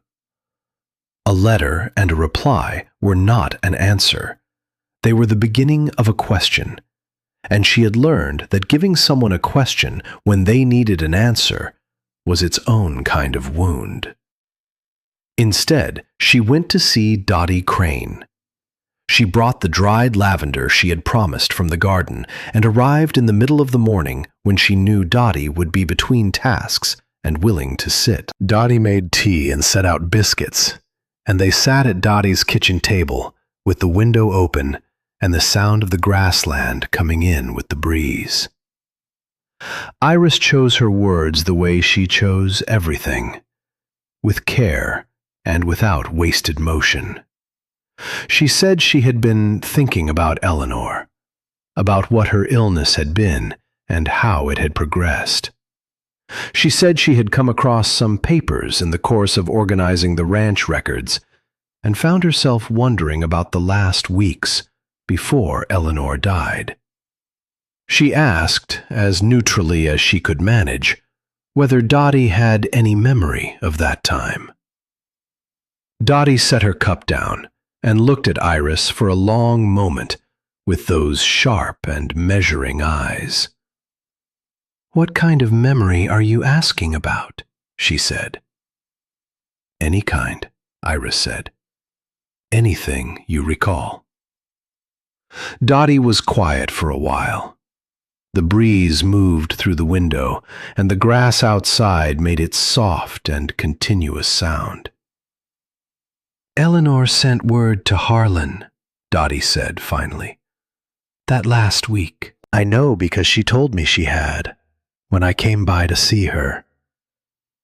A letter and a reply were not an answer. They were the beginning of a question, and she had learned that giving someone a question when they needed an answer was its own kind of wound. Instead, she went to see Dottie Crane. She brought the dried lavender she had promised from the garden and arrived in the middle of the morning when she knew Dottie would be between tasks and willing to sit. Dottie made tea and set out biscuits, and they sat at Dottie's kitchen table with the window open and the sound of the grassland coming in with the breeze. Iris chose her words the way she chose everything, with care and without wasted motion. She said she had been thinking about Eleanor, about what her illness had been and how it had progressed. She said she had come across some papers in the course of organizing the ranch records and found herself wondering about the last weeks before Eleanor died. She asked, as neutrally as she could manage, whether Dottie had any memory of that time. Dottie set her cup down and looked at Iris for a long moment with those sharp and measuring eyes. "What kind of memory are you asking about?" she said. "Any kind," Iris said. "Anything you recall." Dottie was quiet for a while. The breeze moved through the window, and the grass outside made its soft and continuous sound. "Eleanor sent word to Harlan," Dottie said finally. "That last week. I know because she told me she had, when I came by to see her.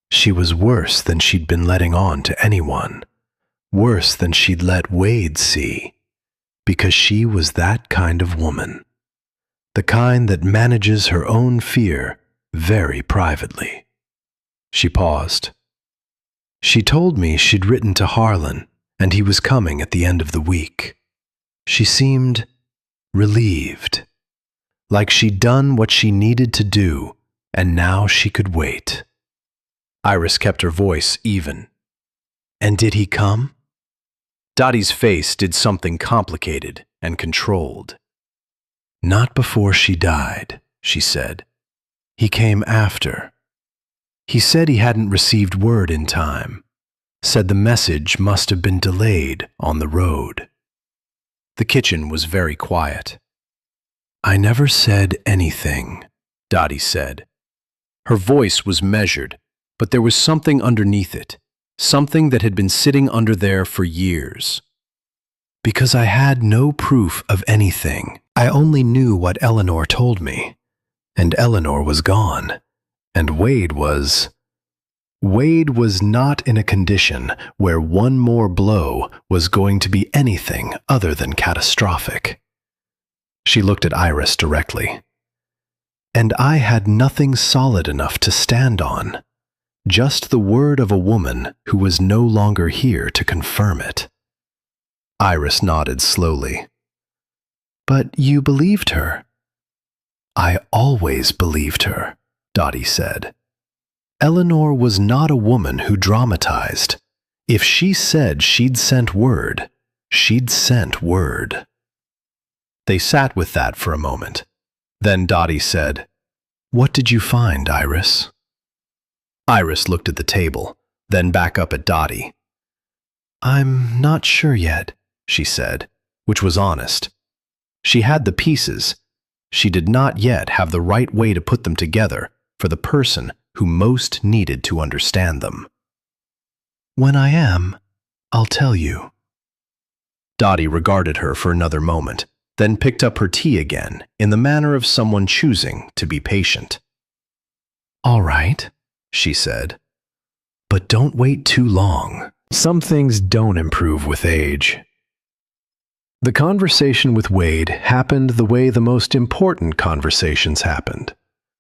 She was worse than she'd been letting on to anyone, worse than she'd let Wade see, because she was that kind of woman, the kind that manages her own fear very privately." She paused. "She told me she'd written to Harlan, and he was coming at the end of the week. She seemed relieved, like she'd done what she needed to do, and now she could wait." Iris kept her voice even. "And did he come?" Dottie's face did something complicated and controlled. "Not before she died," she said. "He came after. He said he hadn't received word in time. Said the message must have been delayed on the road." The kitchen was very quiet. "I never said anything," Dottie said. Her voice was measured, but there was something underneath it, something that had been sitting under there for years. "Because I had no proof of anything. I only knew what Eleanor told me, and Eleanor was gone, and Wade was not in a condition where one more blow was going to be anything other than catastrophic." She looked at Iris directly. "And I had nothing solid enough to stand on, just the word of a woman who was no longer here to confirm it." Iris nodded slowly. "But you believed her." "I always believed her," Dottie said. "Eleanor was not a woman who dramatized. If she said she'd sent word, she'd sent word." They sat with that for a moment. Then Dottie said, "What did you find, Iris?" Iris looked at the table, then back up at Dottie. "I'm not sure yet," she said, which was honest. She had the pieces. She did not yet have the right way to put them together for the person who most needed to understand them. "When I am, I'll tell you." Dottie regarded her for another moment, then picked up her tea again in the manner of someone choosing to be patient. "All right," she said. "But don't wait too long. Some things don't improve with age." The conversation with Wade happened the way the most important conversations happened.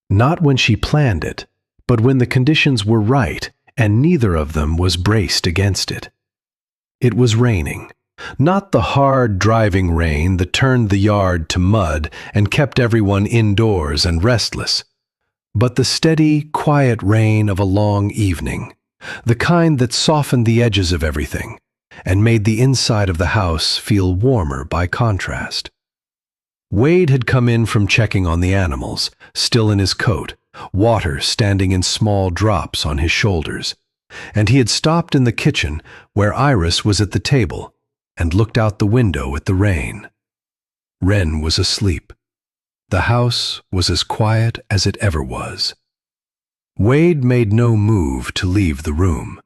Not when she planned it, but when the conditions were right and neither of them was braced against it. It was raining. Not the hard driving rain that turned the yard to mud and kept everyone indoors and restless, but the steady, quiet rain of a long evening, the kind that softened the edges of everything and made the inside of the house feel warmer by contrast. Wade had come in from checking on the animals, still in his coat, water standing in small drops on his shoulders, and he had stopped in the kitchen where Iris was at the table and looked out the window at the rain. Wren was asleep. The house was as quiet as it ever was. Wade made no move to leave the room.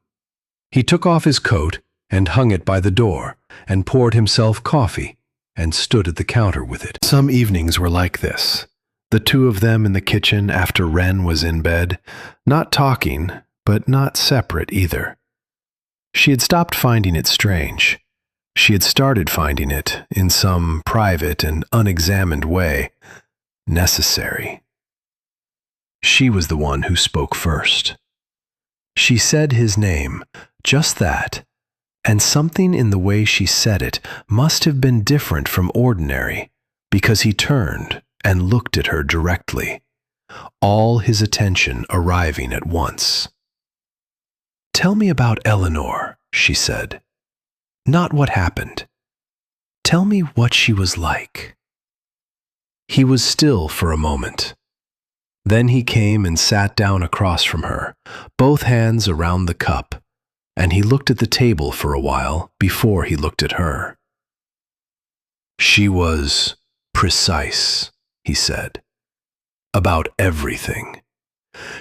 He took off his coat and hung it by the door and poured himself coffee and stood at the counter with it. Some evenings were like this, the two of them in the kitchen after Wren was in bed, not talking, but not separate either. She had stopped finding it strange. She had started finding it, in some private and unexamined way, necessary. She was the one who spoke first. She said his name, just that, and something in the way she said it must have been different from ordinary, because he turned and looked at her directly, all his attention arriving at once. "Tell me about Eleanor," she said. "Not what happened. Tell me what she was like." He was still for a moment. Then he came and sat down across from her, both hands around the cup, and he looked at the table for a while before he looked at her. "She was precise," he said, "about everything.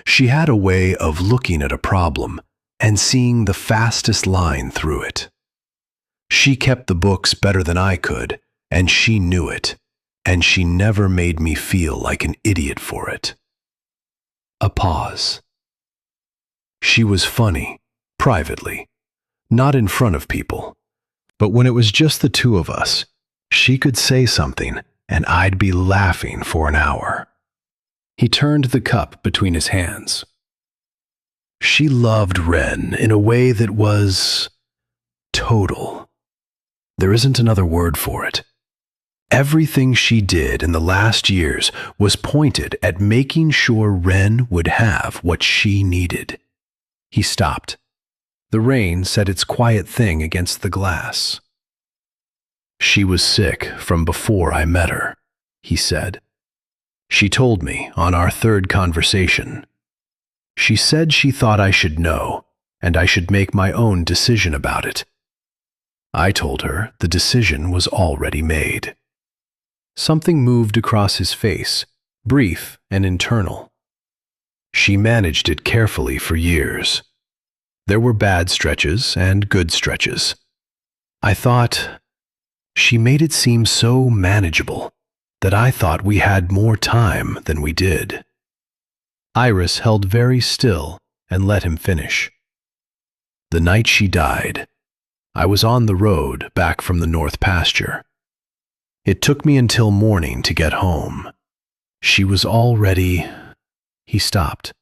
She had a way of looking at a problem and seeing the fastest line through it. She kept the books better than I could, and she knew it, and she never made me feel like an idiot for it." A pause. She was funny, privately, not in front of people, but when it was just the two of us, she could say something and I'd be laughing for an hour. He turned the cup between his hands. She loved Wren in a way that was total. There isn't another word for it. Everything she did in the last years was pointed at making sure Wren would have what she needed. He stopped. The rain said its quiet thing against the glass. "She was sick from before I met her," he said. "She told me on our third conversation. She said she thought I should know, and I should make my own decision about it. I told her the decision was already made." Something moved across his face, brief and internal. "She managed it carefully for years. There were bad stretches and good stretches. I thought she made it seem so manageable that I thought we had more time than we did." Iris held very still and let him finish. "The night she died, I was on the road back from the north pasture. It took me until morning to get home. She was already—" He stopped,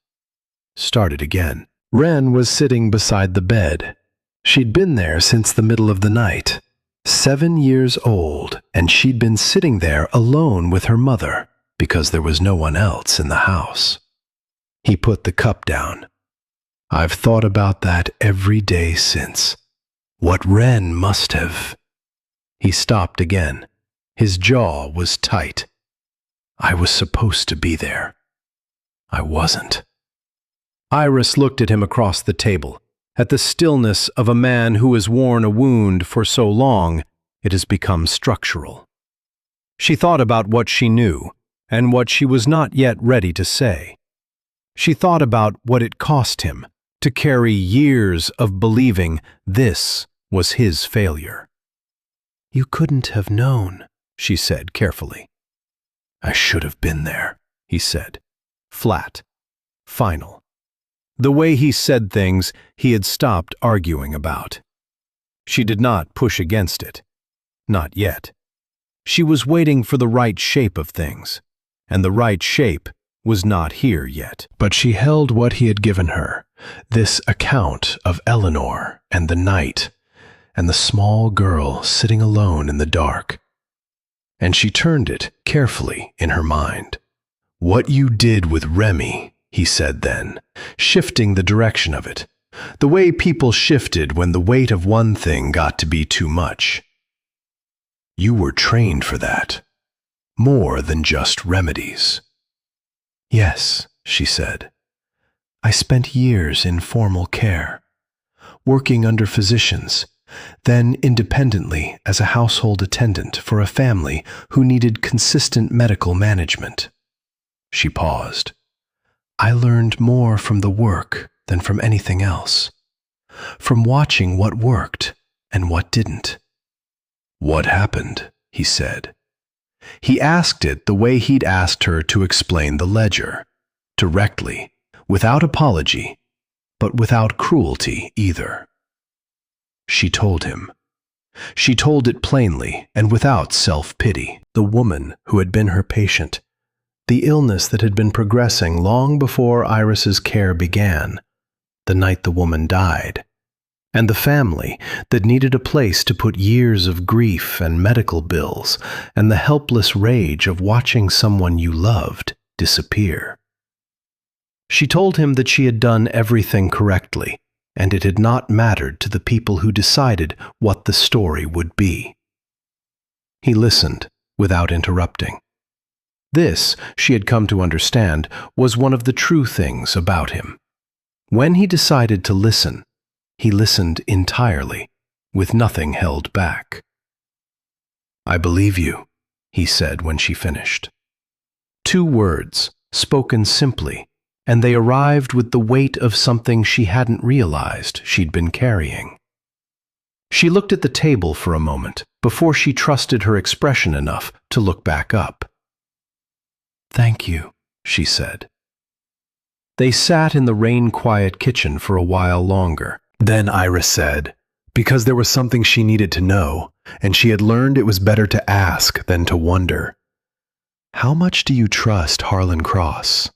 started again. Wren was sitting beside the bed. She'd been there since the middle of the night. 7 years old, and she'd been sitting there alone with her mother because there was no one else in the house. He put the cup down. "I've thought about that every day since. What Wren must have—" He stopped again. His jaw was tight. "I was supposed to be there. I wasn't." Iris looked at him across the table, at the stillness of a man who has worn a wound for so long it has become structural. She thought about what she knew and what she was not yet ready to say. She thought about what it cost him to carry years of believing this was his failure. "You couldn't have known," she said carefully. "I should have been there," he said, flat, final. The way he said things he had stopped arguing about. She did not push against it. Not yet. She was waiting for the right shape of things, and the right shape was not here yet. But she held what he had given her, this account of Eleanor and the night, and the small girl sitting alone in the dark. And she turned it carefully in her mind. "What you did with Remy," he said then, shifting the direction of it, the way people shifted when the weight of one thing got to be too much. "You were trained for that, more than just remedies." "Yes," she said. "I spent years in formal care, working under physicians, then independently as a household attendant for a family who needed consistent medical management." She paused. "I learned more from the work than from anything else, from watching what worked and what didn't." "What happened?" he said. He asked it the way he'd asked her to explain the ledger, directly, without apology, but without cruelty either. She told him. She told it plainly and without self-pity. The woman who had been her patient, the illness that had been progressing long before Iris's care began, the night the woman died, and the family that needed a place to put years of grief and medical bills and the helpless rage of watching someone you loved disappear. She told him that she had done everything correctly, and it had not mattered to the people who decided what the story would be. He listened without interrupting. This, she had come to understand, was one of the true things about him. When he decided to listen, he listened entirely, with nothing held back. "I believe you," he said when she finished. 2 words, spoken simply, and they arrived with the weight of something she hadn't realized she'd been carrying. She looked at the table for a moment before she trusted her expression enough to look back up. "Thank you," she said. They sat in the rain-quiet kitchen for a while longer. Then Iris said, because there was something she needed to know, and she had learned it was better to ask than to wonder, "How much do you trust Harlan Cross?"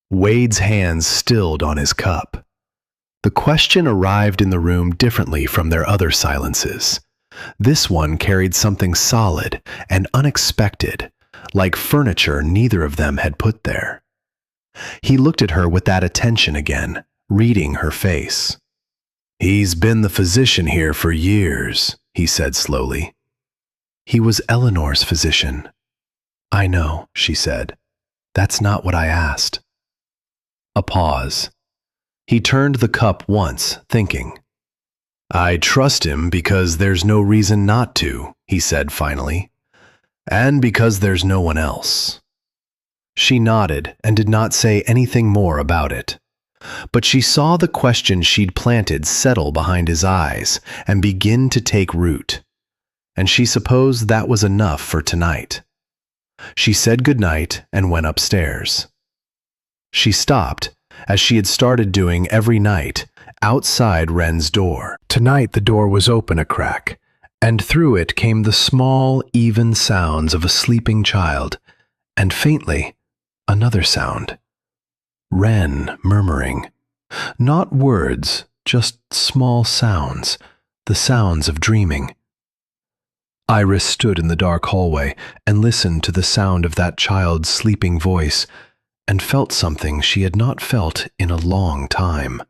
Wade's hands stilled on his cup. The question arrived in the room differently from their other silences. This one carried something solid and unexpected, like furniture neither of them had put there. He looked at her with that attention again, reading her face. "He's been the physician here for years," he said slowly. "He was Eleanor's physician." "I know," she said. "That's not what I asked." A pause. He turned the cup once, thinking. "I trust him because there's no reason not to," he said finally. "And because there's no one else." She nodded and did not say anything more about it. But she saw the question she'd planted settle behind his eyes and begin to take root. And she supposed that was enough for tonight. She said goodnight and went upstairs. She stopped, as she had started doing every night, outside Wren's door. Tonight the door was open a crack, and through it came the small, even sounds of a sleeping child, and faintly, another sound. Wren murmuring. Not words, just small sounds, the sounds of dreaming. Iris stood in the dark hallway and listened to the sound of that child's sleeping voice, and felt something she had not felt in a long time.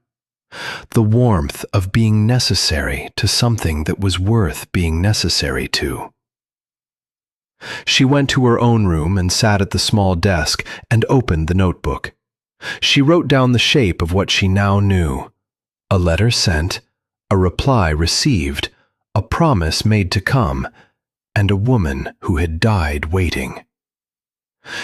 The warmth of being necessary to something that was worth being necessary to. She went to her own room and sat at the small desk and opened the notebook. She wrote down the shape of what she now knew. A letter sent, a reply received, a promise made to come, and a woman who had died waiting.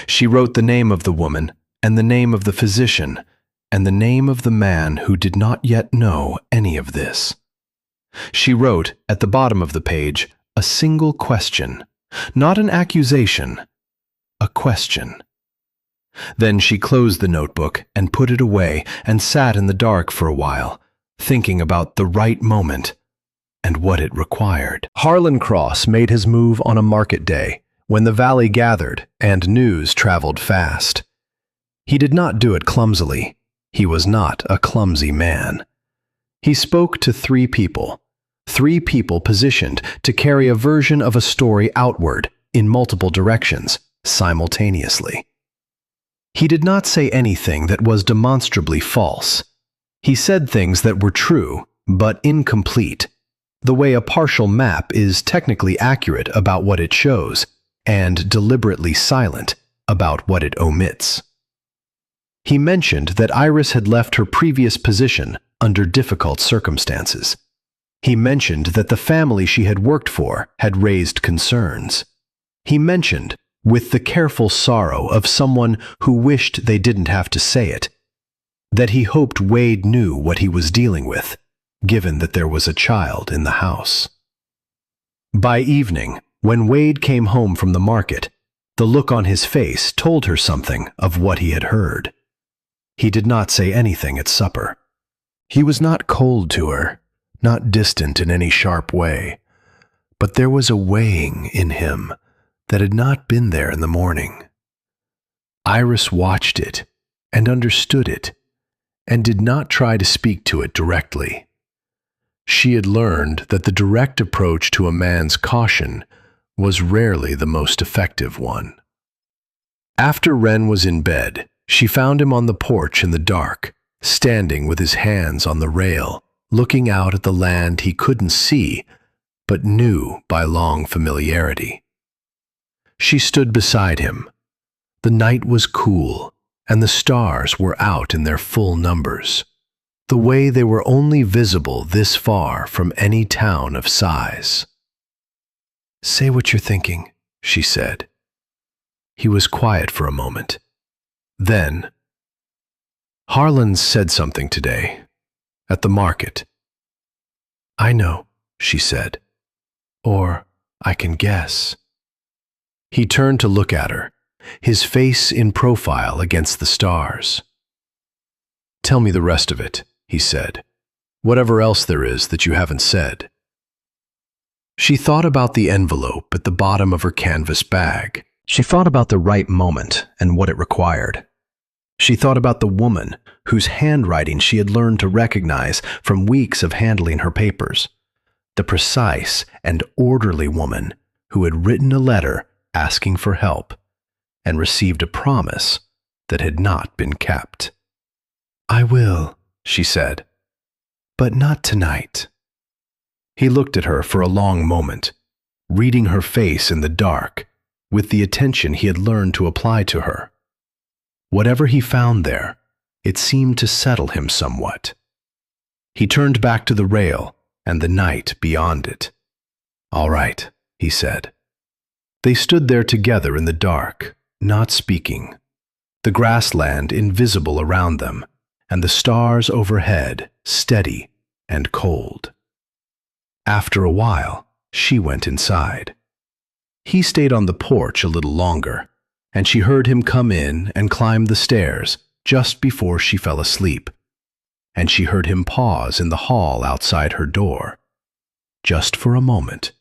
She wrote the name of the woman, and the name of the physician, and the name of the man who did not yet know any of this. She wrote, at the bottom of the page, a single question, not an accusation, a question. Then she closed the notebook and put it away and sat in the dark for a while, thinking about the right moment and what it required. Harlan Cross made his move on a market day, when the valley gathered and news traveled fast. He did not do it clumsily. He was not a clumsy man. He spoke to three people positioned to carry a version of a story outward in multiple directions simultaneously. He did not say anything that was demonstrably false. He said things that were true, but incomplete, the way a partial map is technically accurate about what it shows and deliberately silent about what it omits. He mentioned that Iris had left her previous position under difficult circumstances. He mentioned that the family she had worked for had raised concerns. He mentioned, with the careful sorrow of someone who wished they didn't have to say it, that he hoped Wade knew what he was dealing with, given that there was a child in the house. By evening, when Wade came home from the market, the look on his face told her something of what he had heard. He did not say anything at supper. He was not cold to her, not distant in any sharp way, but there was a weighing in him that had not been there in the morning. Iris watched it and understood it, and did not try to speak to it directly. She had learned that the direct approach to a man's caution was rarely the most effective one. After Wren was in bed, she found him on the porch in the dark, standing with his hands on the rail, looking out at the land he couldn't see, but knew by long familiarity. She stood beside him. The night was cool, and the stars were out in their full numbers, the way they were only visible this far from any town of size. "Say what you're thinking," she said. He was quiet for a moment. Then, "Harlan said something today, at the market." "I know," she said. "Or I can guess." He turned to look at her, his face in profile against the stars. "Tell me the rest of it," he said. "Whatever else there is that you haven't said." She thought about the envelope at the bottom of her canvas bag. She thought about the right moment and what it required. She thought about the woman whose handwriting she had learned to recognize from weeks of handling her papers. The precise and orderly woman who had written a letter asking for help and received a promise that had not been kept. "I will," she said, "but not tonight." He looked at her for a long moment, reading her face in the dark with the attention he had learned to apply to her. Whatever he found there, it seemed to settle him somewhat. He turned back to the rail and the night beyond it. "All right," he said. They stood there together in the dark, not speaking, the grassland invisible around them, and the stars overhead steady and cold. After a while, she went inside. He stayed on the porch a little longer, and she heard him come in and climb the stairs just before she fell asleep, and she heard him pause in the hall outside her door, just for a moment,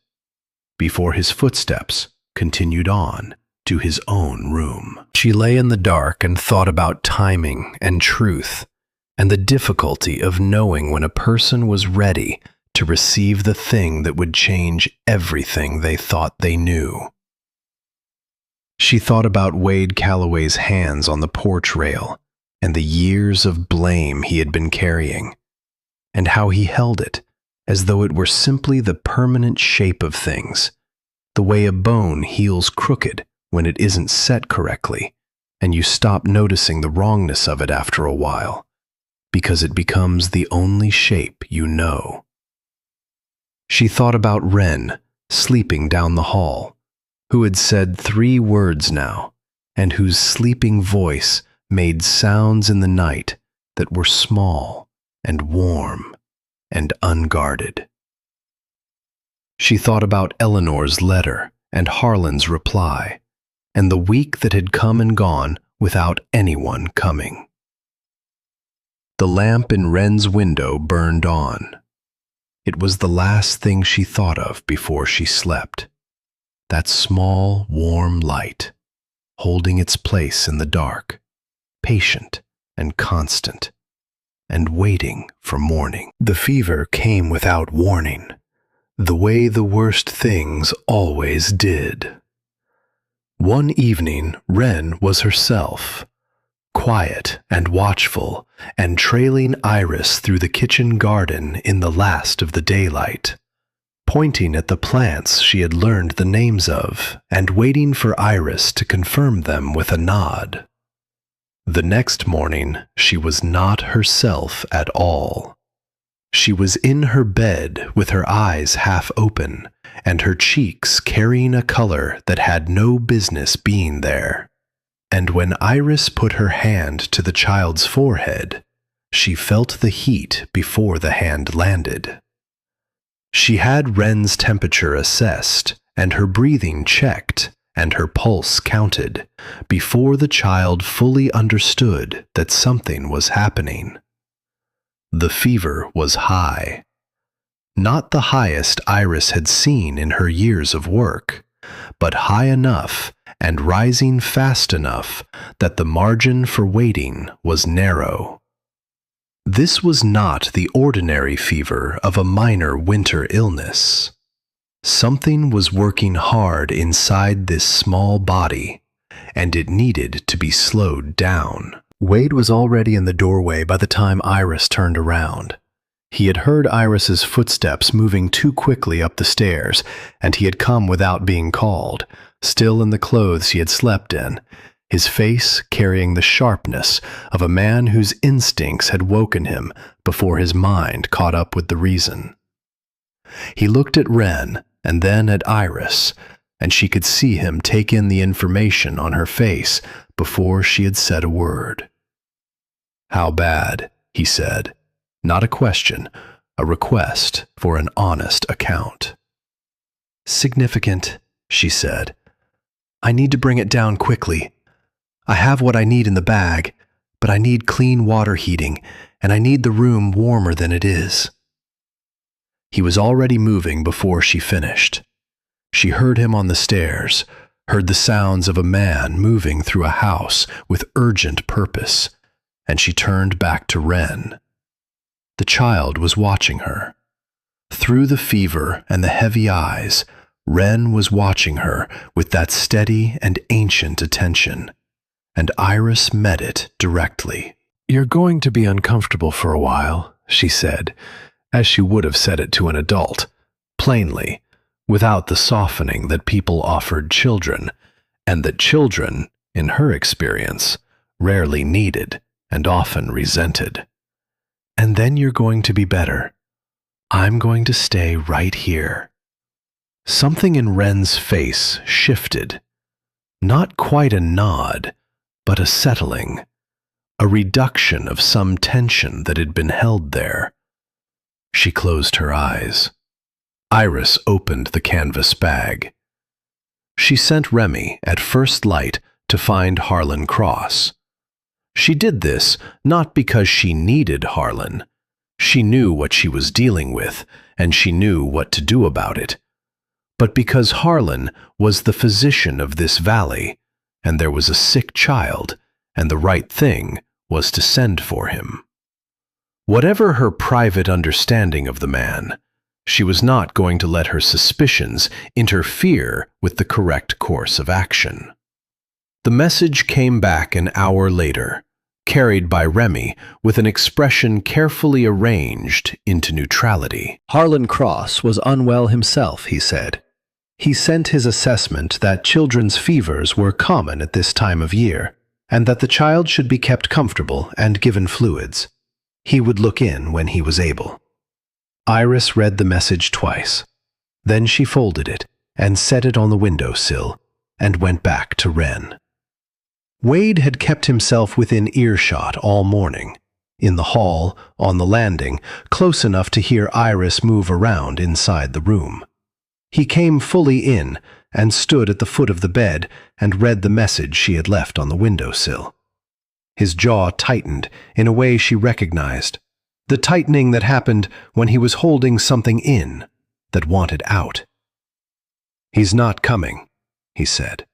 before his footsteps continued on to his own room. She lay in the dark and thought about timing and truth, and the difficulty of knowing when a person was ready to receive the thing that would change everything they thought they knew. She thought about Wade Calloway's hands on the porch rail and the years of blame he had been carrying, and how he held it as though it were simply the permanent shape of things, the way a bone heals crooked when it isn't set correctly, and you stop noticing the wrongness of it after a while, because it becomes the only shape you know. She thought about Wren, sleeping down the hall, who had said 3 words now, and whose sleeping voice made sounds in the night that were small and warm and unguarded. She thought about Eleanor's letter and Harlan's reply, and the week that had come and gone without anyone coming. The lamp in Wren's window burned on. It was the last thing she thought of before she slept. that small, warm light, holding its place in the dark, patient and constant, and waiting for morning. The fever came without warning, the way the worst things always did. One evening, Wren was herself, quiet and watchful, and trailing Iris through the kitchen garden in the last of the daylight, pointing at the plants she had learned the names of and waiting for Iris to confirm them with a nod. The next morning, she was not herself at all. She was in her bed with her eyes half open and her cheeks carrying a color that had no business being there. And when Iris put her hand to the child's forehead, she felt the heat before the hand landed. She had Wren's temperature assessed and her breathing checked and her pulse counted before the child fully understood that something was happening. The fever was high. Not the highest Iris had seen in her years of work, but high enough and rising fast enough that the margin for waiting was narrow. This was not the ordinary fever of a minor winter illness. Something was working hard inside this small body, and it needed to be slowed down. Wade was already in the doorway by the time Iris turned around. He had heard Iris's footsteps moving too quickly up the stairs, and he had come without being called, still in the clothes he had slept in, his face carrying the sharpness of a man whose instincts had woken him before his mind caught up with the reason. He looked at Wren and then at Iris, and she could see him take in the information on her face before she had said a word. "How bad?" he said. Not a question, a request for an honest account. "Significant," she said. "I need to bring it down quickly. I have what I need in the bag, but I need clean water heating, and I need the room warmer than it is." He was already moving before she finished. She heard him on the stairs, heard the sounds of a man moving through a house with urgent purpose, and she turned back to Wren. The child was watching her. Through the fever and the heavy eyes, Wren was watching her with that steady and ancient attention, and Iris met it directly. "You're going to be uncomfortable for a while," she said, as she would have said it to an adult, plainly, without the softening that people offered children, and that children, in her experience, rarely needed and often resented. "And then you're going to be better. I'm going to stay right here." Something in Wren's face shifted. Not quite a nod, but a settling, a reduction of some tension that had been held there. She closed her eyes. Iris opened the canvas bag. She sent Remy at first light to find Harlan Cross. She did this not because she needed Harlan. She knew what she was dealing with, and she knew what to do about it. But because Harlan was the physician of this valley, and there was a sick child, and the right thing was to send for him. Whatever her private understanding of the man, she was not going to let her suspicions interfere with the correct course of action. The message came back an hour later, carried by Remy with an expression carefully arranged into neutrality. Harlan Cross was unwell himself, he said. He sent his assessment that children's fevers were common at this time of year, and that the child should be kept comfortable and given fluids. He would look in when he was able. Iris read the message twice. Then she folded it and set it on the windowsill and went back to Wren. Wade had kept himself within earshot all morning, in the hall, on the landing, close enough to hear Iris move around inside the room. He came fully in and stood at the foot of the bed and read the message she had left on the windowsill. His jaw tightened in a way she recognized, the tightening that happened when he was holding something in that wanted out. "He's not coming," he said.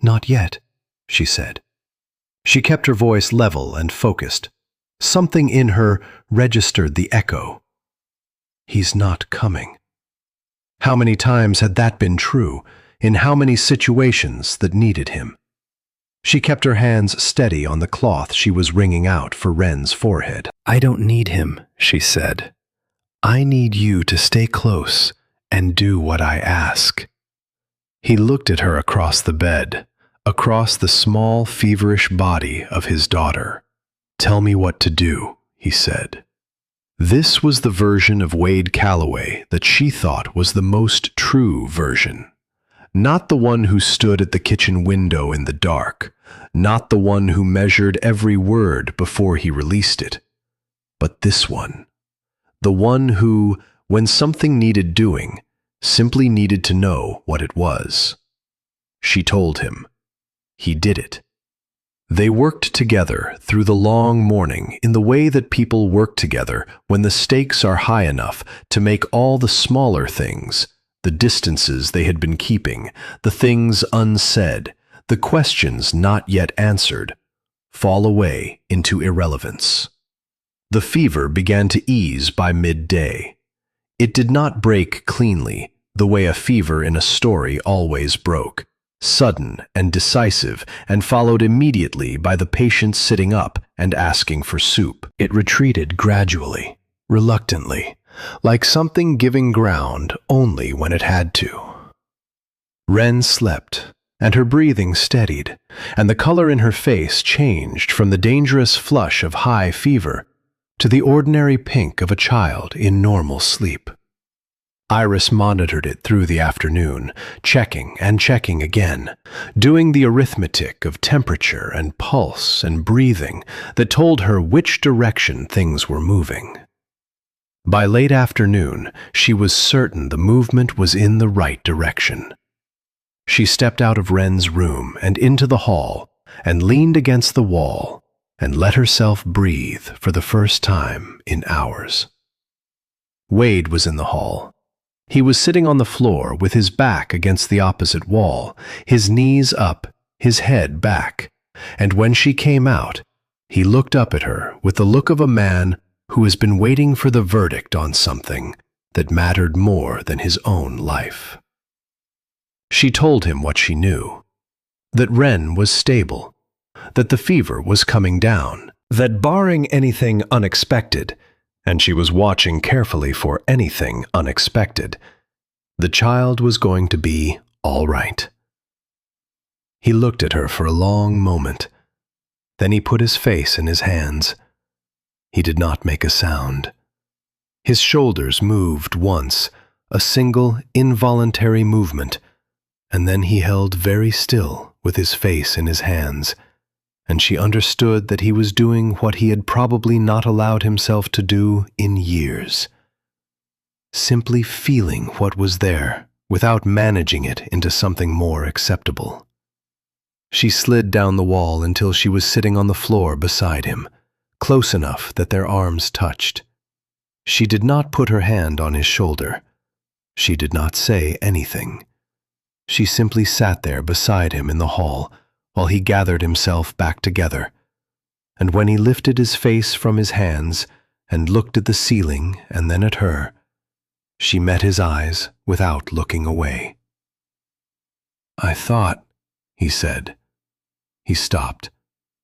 "Not yet," she said. She kept her voice level and focused. Something in her registered the echo. He's not coming. How many times had that been true? In how many situations that needed him? She kept her hands steady on the cloth she was wringing out for Wren's forehead. "I don't need him," she said. "I need you to stay close and do what I ask." He looked at her across the bed, across the small, feverish body of his daughter. "Tell me what to do," he said. This was the version of Wade Calloway that she thought was the most true version. Not the one who stood at the kitchen window in the dark, not the one who measured every word before he released it, but this one. The one who, when something needed doing, simply needed to know what it was. She told him. He did it. They worked together through the long morning in the way that people work together when the stakes are high enough to make all the smaller things, the distances they had been keeping, the things unsaid, the questions not yet answered, fall away into irrelevance. The fever began to ease by midday. It did not break cleanly, the way a fever in a story always broke, sudden and decisive, and followed immediately by the patient sitting up and asking for soup. It retreated gradually, reluctantly, like something giving ground only when it had to. Wren slept, and her breathing steadied, and the color in her face changed from the dangerous flush of high fever to the ordinary pink of a child in normal sleep. Iris monitored it through the afternoon, checking and checking again, doing the arithmetic of temperature and pulse and breathing that told her which direction things were moving. By late afternoon, she was certain the movement was in the right direction. She stepped out of Wren's room and into the hall and leaned against the wall and let herself breathe for the first time in hours. Wade was in the hall. He was sitting on the floor with his back against the opposite wall, his knees up, his head back, and when she came out, he looked up at her with the look of a man who has been waiting for the verdict on something that mattered more than his own life. She told him what she knew, that Wren was stable, that the fever was coming down, that barring anything unexpected, and she was watching carefully for anything unexpected, the child was going to be all right. He looked at her for a long moment. Then he put his face in his hands. He did not make a sound. His shoulders moved once, a single, involuntary movement, and then he held very still with his face in his hands, and she understood that he was doing what he had probably not allowed himself to do in years. Simply feeling what was there without managing it into something more acceptable. She slid down the wall until she was sitting on the floor beside him, close enough that their arms touched. She did not put her hand on his shoulder. She did not say anything. She simply sat there beside him in the hall, while he gathered himself back together, and when he lifted his face from his hands and looked at the ceiling and then at her, she met his eyes without looking away. "I thought," he said. He stopped,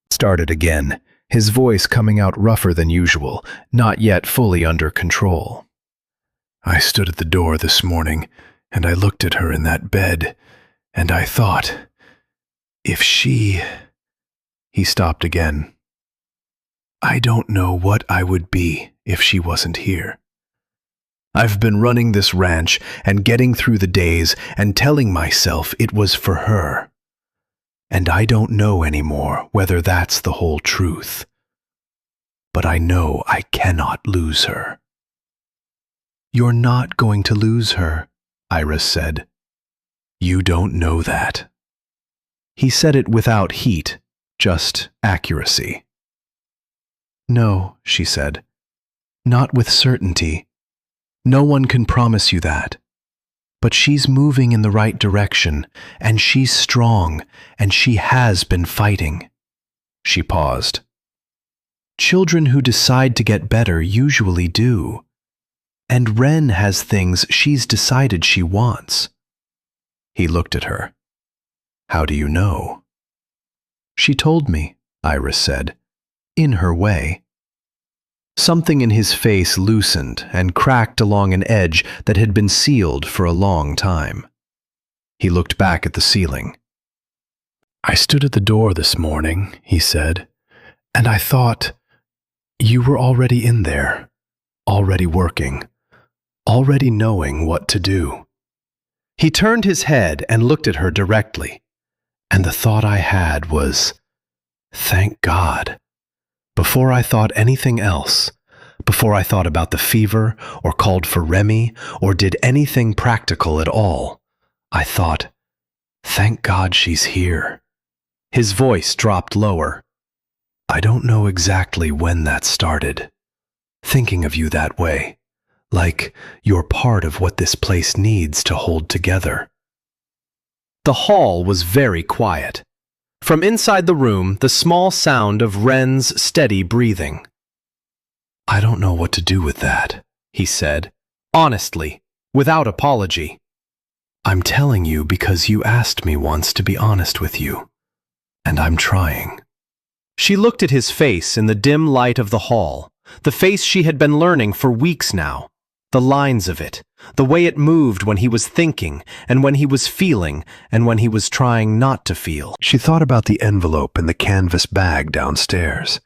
started again, his voice coming out rougher than usual, not yet fully under control. "I stood at the door this morning, and I looked at her in that bed, and I thought, if she—" He stopped again. "I don't know what I would be if she wasn't here. I've been running this ranch and getting through the days and telling myself it was for her. And I don't know anymore whether that's the whole truth. But I know I cannot lose her." "You're not going to lose her," Iris said. "You don't know that." He said it without heat, just accuracy. "No," she said. "Not with certainty. No one can promise you that. But she's moving in the right direction, and she's strong, and she has been fighting." She paused. "Children who decide to get better usually do. And Wren has things she's decided she wants." He looked at her. "How do you know?" "She told me," Iris said, in her way. Something in his face loosened and cracked along an edge that had been sealed for a long time. He looked back at the ceiling. "I stood at the door this morning," he said, "and I thought you were already in there, already working, already knowing what to do." He turned his head and looked at her directly, and the thought I had was, "Thank God." Before I thought anything else, before I thought about the fever or called for Remy or did anything practical at all, I thought, "Thank God she's here." His voice dropped lower. "I don't know exactly when that started, thinking of you that way, like you're part of what this place needs to hold together." The hall was very quiet. From inside the room, the small sound of Wren's steady breathing. "I don't know what to do with that," he said, honestly, without apology. "I'm telling you because you asked me once to be honest with you, and I'm trying." She looked at his face in the dim light of the hall, the face she had been learning for weeks now, the lines of it, the way it moved when he was thinking, and when he was feeling, and when he was trying not to feel. She thought about the envelope in the canvas bag downstairs.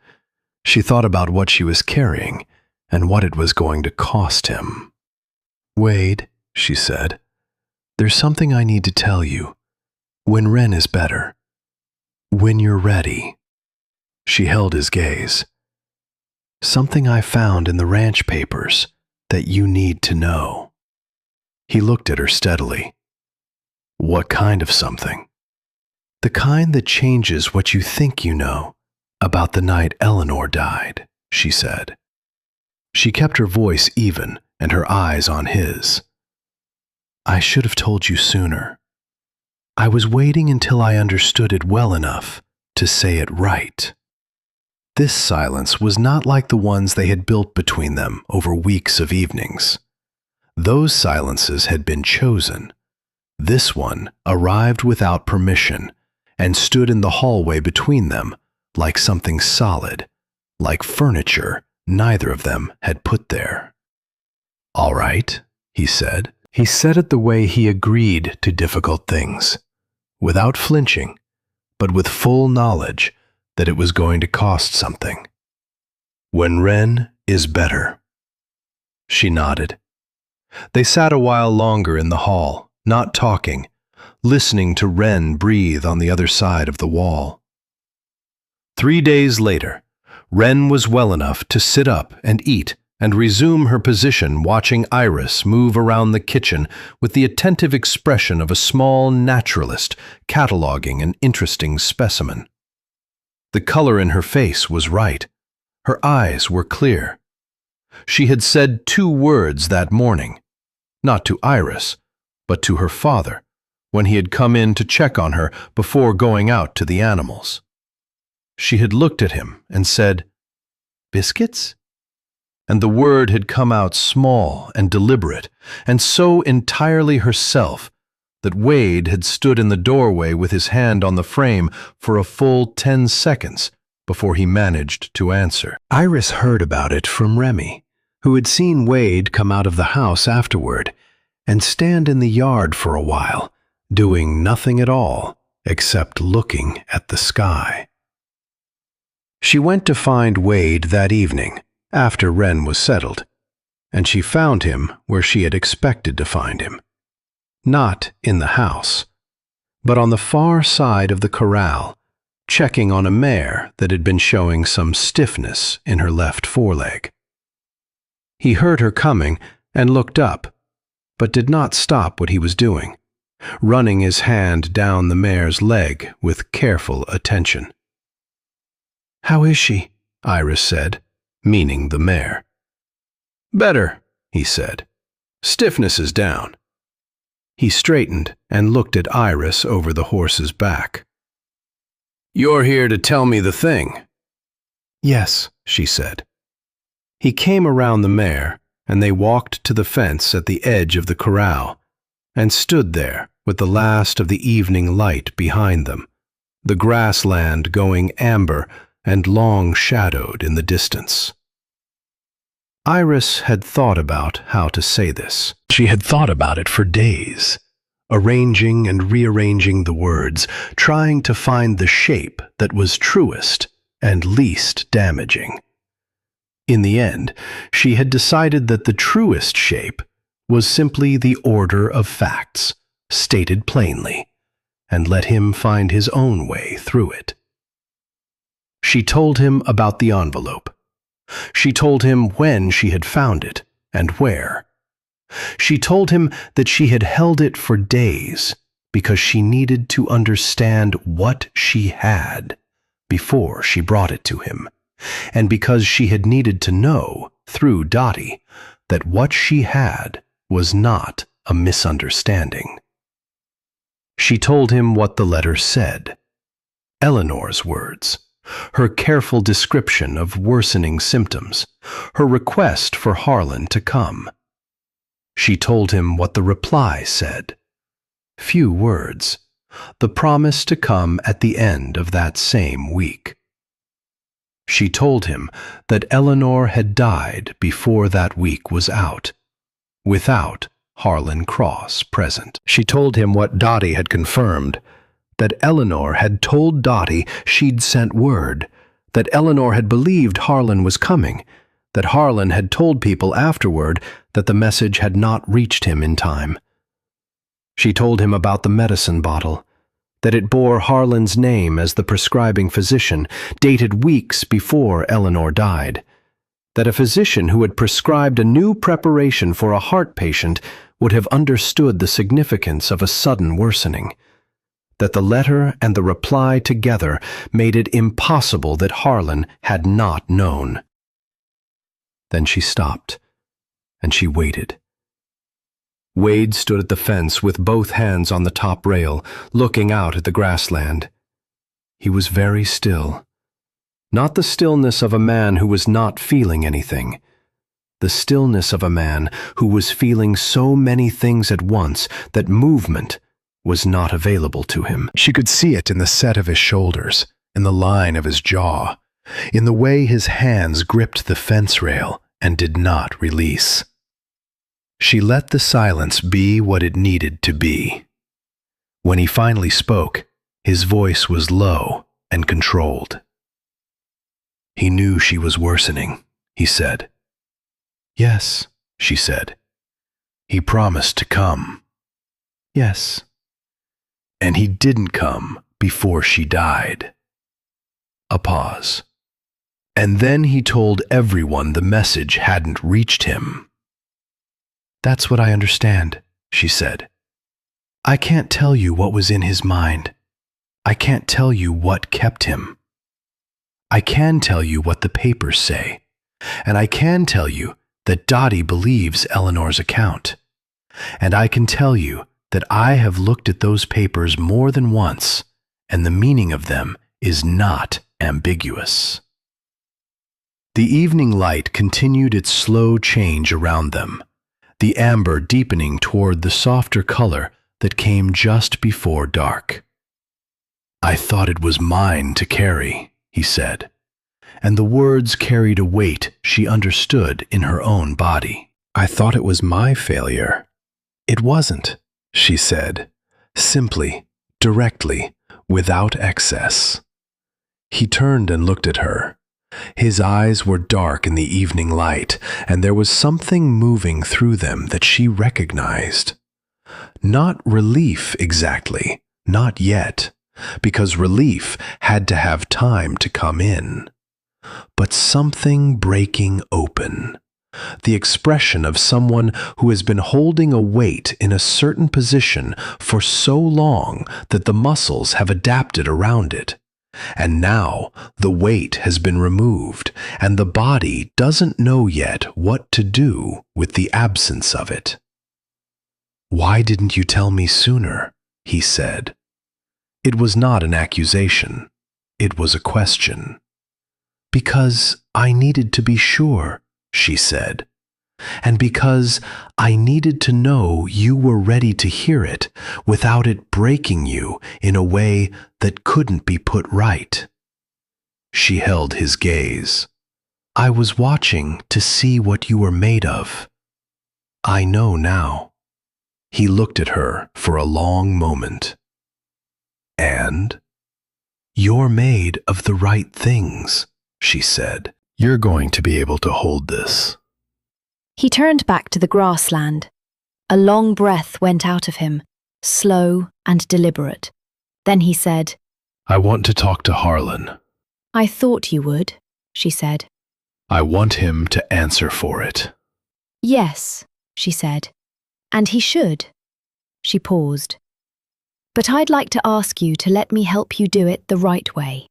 She thought about what she was carrying, and what it was going to cost him. "Wade," she said, "there's something I need to tell you. When Wren is better. When you're ready." She held his gaze. "Something I found in the ranch papers that you need to know." He looked at her steadily. "What kind of something?" "The kind that changes what you think you know about the night Eleanor died," she said. She kept her voice even and her eyes on his. "I should have told you sooner. I was waiting until I understood it well enough to say it right." This silence was not like the ones they had built between them over weeks of evenings. Those silences had been chosen. This one arrived without permission and stood in the hallway between them like something solid, like furniture neither of them had put there. "All right," he said. He said it the way he agreed to difficult things, without flinching, but with full knowledge that it was going to cost something. "When Wren is better." She nodded. They sat a while longer in the hall, not talking, listening to Wren breathe on the other side of the wall. 3 days later, Wren was well enough to sit up and eat and resume her position watching Iris move around the kitchen with the attentive expression of a small naturalist cataloging an interesting specimen. The color in her face was right. Her eyes were clear. She had said 2 words that morning, not to Iris, but to her father, when he had come in to check on her before going out to the animals. She had looked at him and said, "Biscuits?" And the word had come out small and deliberate, and so entirely herself, that Wade had stood in the doorway with his hand on the frame for a full 10 seconds before he managed to answer. Iris heard about it from Remy, who had seen Wade come out of the house afterward and stand in the yard for a while, doing nothing at all except looking at the sky. She went to find Wade that evening, after Wren was settled, and she found him where she had expected to find him. Not in the house, but on the far side of the corral, checking on a mare that had been showing some stiffness in her left foreleg. He heard her coming and looked up, but did not stop what he was doing, running his hand down the mare's leg with careful attention. "How is she?" Iris said, meaning the mare. "Better," he said. "Stiffness is down." He straightened and looked at Iris over the horse's back. "You're here to tell me the thing." "Yes," she said. He came around the mare, and they walked to the fence at the edge of the corral, and stood there with the last of the evening light behind them, the grassland going amber and long-shadowed in the distance. Iris had thought about how to say this. She had thought about it for days, arranging and rearranging the words, trying to find the shape that was truest and least damaging. In the end, she had decided that the truest shape was simply the order of facts, stated plainly, and let him find his own way through it. She told him about the envelope. She told him when she had found it and where. She told him that she had held it for days because she needed to understand what she had before she brought it to him, and because she had needed to know, through Dottie, that what she had was not a misunderstanding. She told him what the letter said, Eleanor's words, her careful description of worsening symptoms, her request for Harlan to come. She told him what the reply said. Few words, the promise to come at the end of that same week. She told him that Eleanor had died before that week was out, without Harlan Cross present. She told him what Dottie had confirmed, that Eleanor had told Dottie she'd sent word, that Eleanor had believed Harlan was coming, that Harlan had told people afterward that the message had not reached him in time. She told him about the medicine bottle, that it bore Harlan's name as the prescribing physician, dated weeks before Eleanor died, that a physician who had prescribed a new preparation for a heart patient would have understood the significance of a sudden worsening, that the letter and the reply together made it impossible that Harlan had not known. Then she stopped, and she waited. Wade stood at the fence with both hands on the top rail, looking out at the grassland. He was very still. Not the stillness of a man who was not feeling anything. The stillness of a man who was feeling so many things at once that movement was not available to him. She could see it in the set of his shoulders, in the line of his jaw, in the way his hands gripped the fence rail and did not release. She let the silence be what it needed to be. When he finally spoke, his voice was low and controlled. He knew she was worsening, he said. Yes, she said. He promised to come. Yes. And he didn't come before she died. A pause. And then he told everyone the message hadn't reached him. That's what I understand, she said. I can't tell you what was in his mind. I can't tell you what kept him. I can tell you what the papers say, and I can tell you that Dottie believes Eleanor's account. And I can tell you that I have looked at those papers more than once, and the meaning of them is not ambiguous. The evening light continued its slow change around them, the amber deepening toward the softer color that came just before dark. I thought it was mine to carry, he said, and the words carried a weight she understood in her own body. I thought it was my failure. It wasn't, she said, simply, directly, without excess. He turned and looked at her. His eyes were dark in the evening light, and there was something moving through them that she recognized. Not relief exactly, not yet, because relief had to have time to come in, but something breaking open, the expression of someone who has been holding a weight in a certain position for so long that the muscles have adapted around it. And now the weight has been removed, and the body doesn't know yet what to do with the absence of it. "Why didn't you tell me sooner?" he said. It was not an accusation. It was a question. "Because I needed to be sure," she said. "And because I needed to know you were ready to hear it without it breaking you in a way that couldn't be put right." She held his gaze. "I was watching to see what you were made of. I know now." He looked at her for a long moment. "And? You're made of the right things," she said. "You're going to be able to hold this." He turned back to the grassland. A long breath went out of him, slow and deliberate. Then he said, "I want to talk to Harlan." "I thought you would," she said. "I want him to answer for it." "Yes," she said. "And he should." She paused. "But I'd like to ask you to let me help you do it the right way.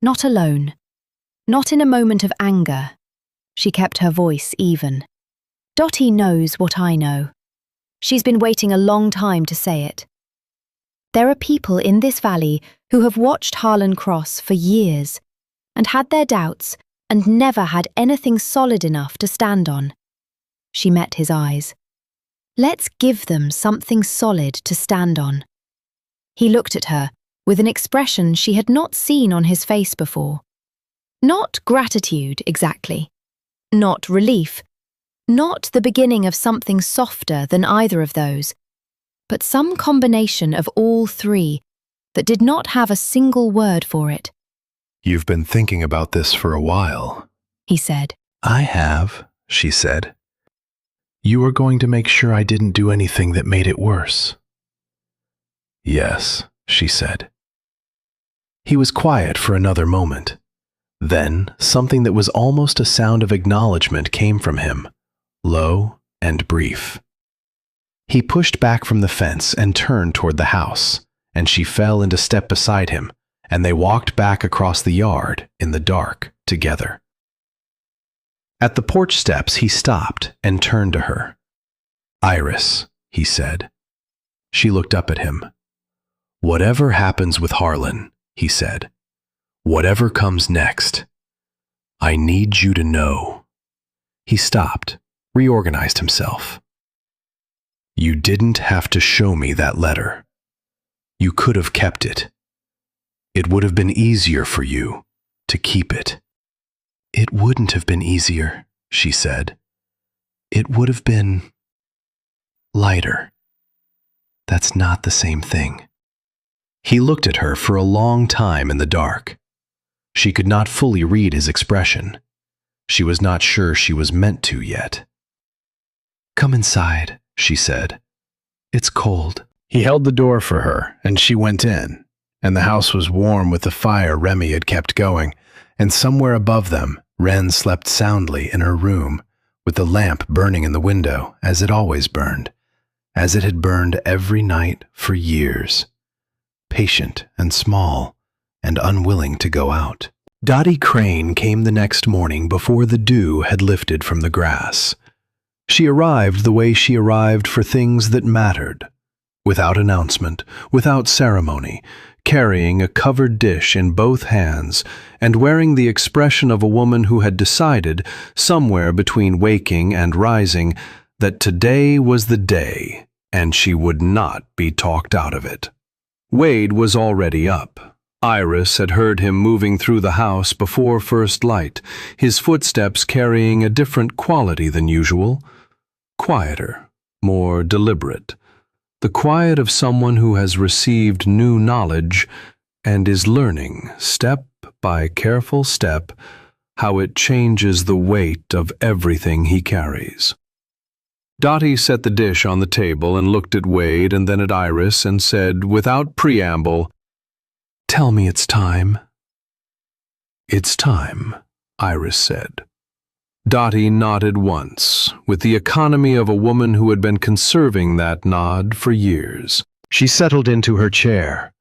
Not alone. Not in a moment of anger." She kept her voice even. "Dottie knows what I know. She's been waiting a long time to say it. There are people in this valley who have watched Harlan cross for years and had their doubts and never had anything solid enough to stand on." She met his eyes. "Let's give them something solid to stand on." He looked at her with an expression she had not seen on his face before. Not gratitude, exactly. Not relief. Not the beginning of something softer than either of those, but some combination of all three that did not have a single word for it. "You've been thinking about this for a while," he said. "I have," she said. "You were going to make sure I didn't do anything that made it worse." "Yes," she said. He was quiet for another moment. Then something that was almost a sound of acknowledgement came from him, low and brief. He pushed back from the fence and turned toward the house, and she fell into step beside him, and they walked back across the yard in the dark together. At the porch steps, he stopped and turned to her. "Iris," he said. She looked up at him. "Whatever happens with Harlan," he said, "whatever comes next, I need you to know." He stopped, reorganized himself. "You didn't have to show me that letter. You could have kept it. It would have been easier for you to keep it." "It wouldn't have been easier," she said. "It would have been lighter." "That's not the same thing." He looked at her for a long time in the dark. She could not fully read his expression. She was not sure she was meant to yet. "Come inside," she said. "It's cold." He held the door for her, and she went in, and the house was warm with the fire Remy had kept going, and somewhere above them, Wren slept soundly in her room, with the lamp burning in the window, as it always burned, as it had burned every night for years, patient and small, and unwilling to go out. Dottie Crane came the next morning before the dew had lifted from the grass. She arrived the way she arrived for things that mattered, without announcement, without ceremony, carrying a covered dish in both hands and wearing the expression of a woman who had decided, somewhere between waking and rising, that today was the day and she would not be talked out of it. Wade was already up. Iris had heard him moving through the house before first light, his footsteps carrying a different quality than usual, quieter, more deliberate, the quiet of someone who has received new knowledge and is learning, step by careful step, how it changes the weight of everything he carries. Dottie set the dish on the table and looked at Wade and then at Iris and said, without preamble, "Tell me it's time." "It's time," Iris said. Dottie nodded once, with the economy of a woman who had been conserving that nod for years. She settled into her chair,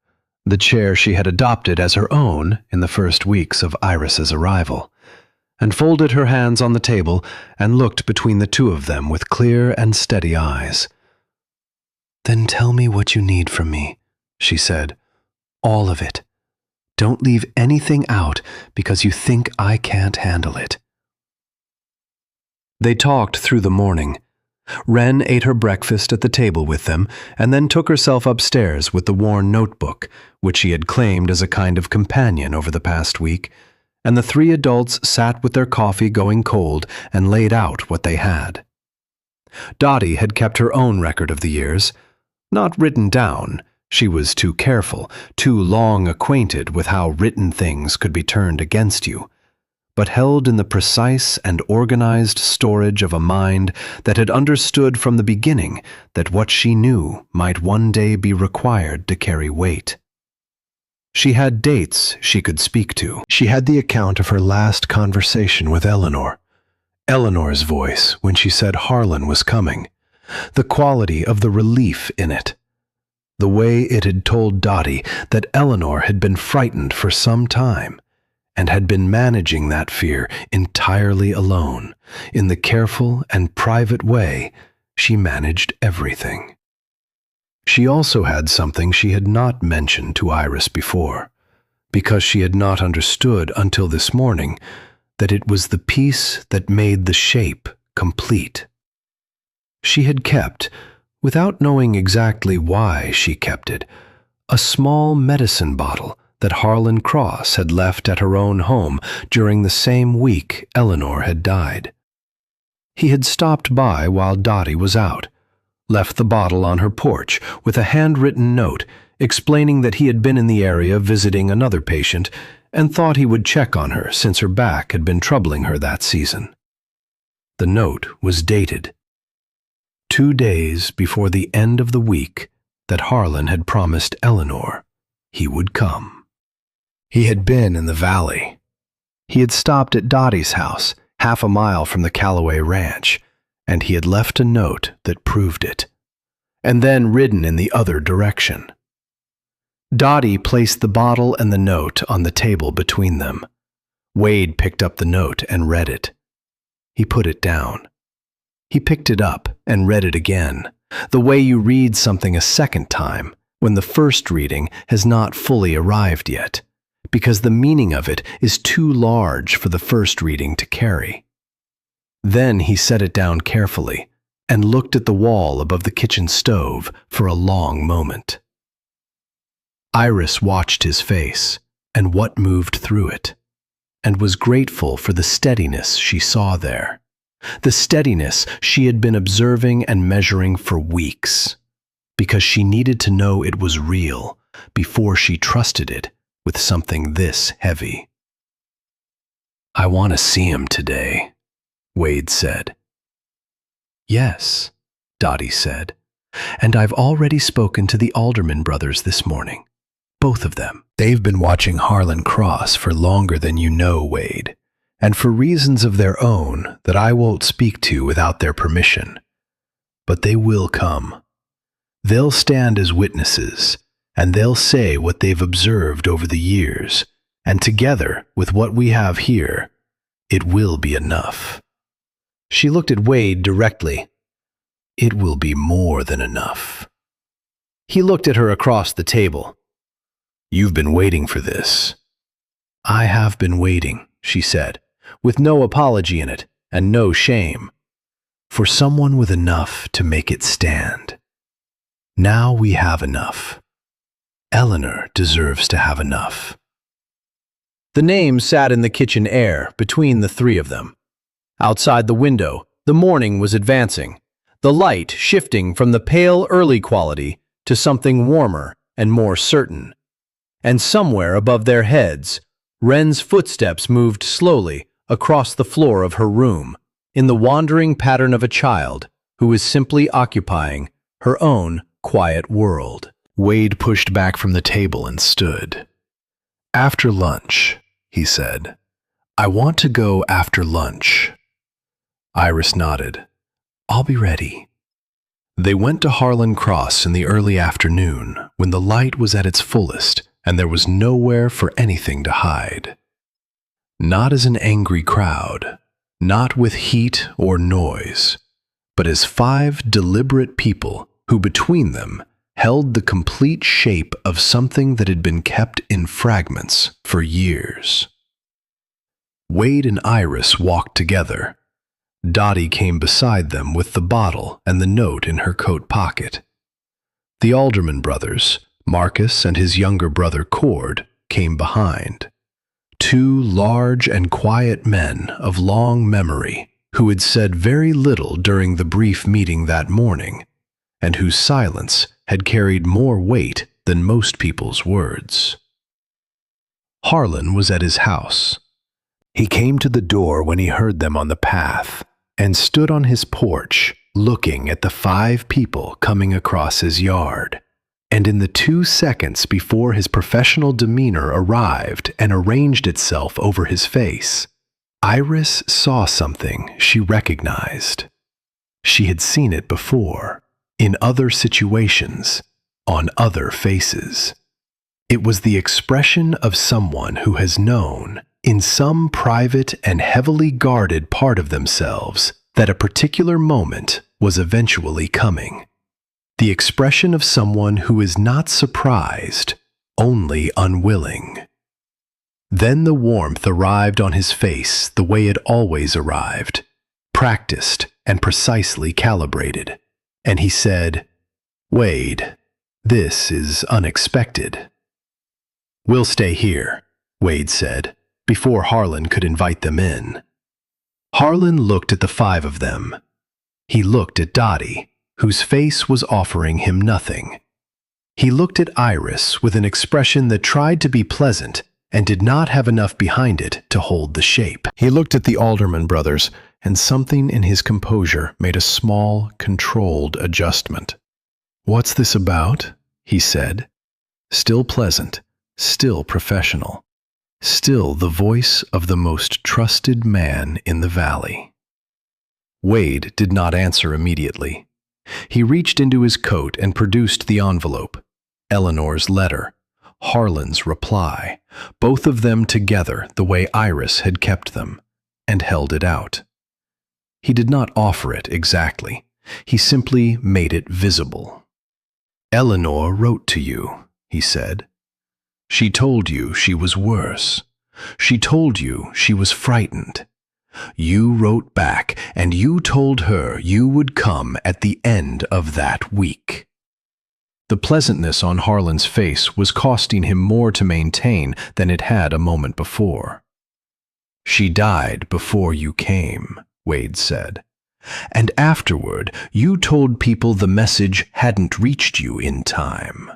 the chair she had adopted as her own in the first weeks of Iris's arrival, and folded her hands on the table and looked between the two of them with clear and steady eyes. "Then tell me what you need from me," she said. "All of it. Don't leave anything out because you think I can't handle it." They talked through the morning. Wren ate her breakfast at the table with them and then took herself upstairs with the worn notebook, which she had claimed as a kind of companion over the past week, and the three adults sat with their coffee going cold and laid out what they had. Dottie had kept her own record of the years, not written down. She was too careful, too long acquainted with how written things could be turned against you, but held in the precise and organized storage of a mind that had understood from the beginning that what she knew might one day be required to carry weight. She had dates she could speak to. She had the account of her last conversation with Eleanor, Eleanor's voice when she said Harlan was coming, the quality of the relief in it, the way it had told Dottie that Eleanor had been frightened for some time and had been managing that fear entirely alone, in the careful and private way she managed everything. She also had something she had not mentioned to Iris before, because she had not understood until this morning that it was the piece that made the shape complete. She had kept, without knowing exactly why she kept it, a small medicine bottle that Harlan Cross had left at her own home during the same week Eleanor had died. He had stopped by while Dottie was out, left the bottle on her porch with a handwritten note explaining that he had been in the area visiting another patient and thought he would check on her since her back had been troubling her that season. The note was dated 2 days before the end of the week that Harlan had promised Eleanor he would come. He had been in the valley. He had stopped at Dottie's house, half a mile from the Callaway Ranch, and he had left a note that proved it, and then ridden in the other direction. Dottie placed the bottle and the note on the table between them. Wade picked up the note and read it. He put it down. He picked it up and read it again, the way you read something a second time when the first reading has not fully arrived yet, because the meaning of it is too large for the first reading to carry. Then he set it down carefully and looked at the wall above the kitchen stove for a long moment. Iris watched his face and what moved through it, and was grateful for the steadiness she saw there, the steadiness she had been observing and measuring for weeks, because she needed to know it was real before she trusted it with something this heavy. "I want to see him today," Wade said. "Yes," Dottie said, "and I've already spoken to the Alderman brothers this morning. Both of them. They've been watching Harlan Cross for longer than you know, Wade, and for reasons of their own that I won't speak to without their permission. But they will come. They'll stand as witnesses, and they'll say what they've observed over the years, and together with what we have here, it will be enough." She looked at Wade directly. "It will be more than enough." He looked at her across the table. "You've been waiting for this." "I have been waiting," she said, with no apology in it and no shame, "for someone with enough to make it stand. Now we have enough. Eleanor deserves to have enough." The name sat in the kitchen air between the three of them. Outside the window, the morning was advancing, the light shifting from the pale early quality to something warmer and more certain. And somewhere above their heads, Wren's footsteps moved slowly across the floor of her room, in the wandering pattern of a child who is simply occupying her own quiet world. Wade pushed back from the table and stood. "After lunch," he said. "I want to go after lunch." Iris nodded. "I'll be ready." They went to Harlan Cross in the early afternoon when the light was at its fullest and there was nowhere for anything to hide. Not as an angry crowd, not with heat or noise, but as 5 deliberate people who between them held the complete shape of something that had been kept in fragments for years. Wade and Iris walked together. Dottie came beside them with the bottle and the note in her coat pocket. The Alderman brothers, Marcus and his younger brother Cord, came behind. Two large and quiet men of long memory who had said very little during the brief meeting that morning, and whose silence had carried more weight than most people's words. Harlan was at his house. He came to the door when he heard them on the path and stood on his porch looking at the 5 people coming across his yard. And in the 2 seconds before his professional demeanor arrived and arranged itself over his face, Iris saw something she recognized. She had seen it before, in other situations, on other faces. It was the expression of someone who has known, in some private and heavily guarded part of themselves, that a particular moment was eventually coming. The expression of someone who is not surprised, only unwilling. Then the warmth arrived on his face the way it always arrived, practiced and precisely calibrated, and he said, "Wade, this is unexpected." "We'll stay here," Wade said, before Harlan could invite them in. Harlan looked at the 5 of them. He looked at Dottie, whose face was offering him nothing. He looked at Iris with an expression that tried to be pleasant and did not have enough behind it to hold the shape. He looked at the Alderman brothers, and something in his composure made a small, controlled adjustment. "What's this about?" he said. Still pleasant, still professional, still the voice of the most trusted man in the valley. Wade did not answer immediately. He reached into his coat and produced the envelope, Eleanor's letter, Harlan's reply, both of them together the way Iris had kept them, and held it out. He did not offer it exactly. He simply made it visible. "Eleanor wrote to you," he said. "She told you she was worse. She told you she was frightened. You wrote back, and you told her you would come at the end of that week." The pleasantness on Harlan's face was costing him more to maintain than it had a moment before. "She died before you came," Wade said. "And afterward, you told people the message hadn't reached you in time."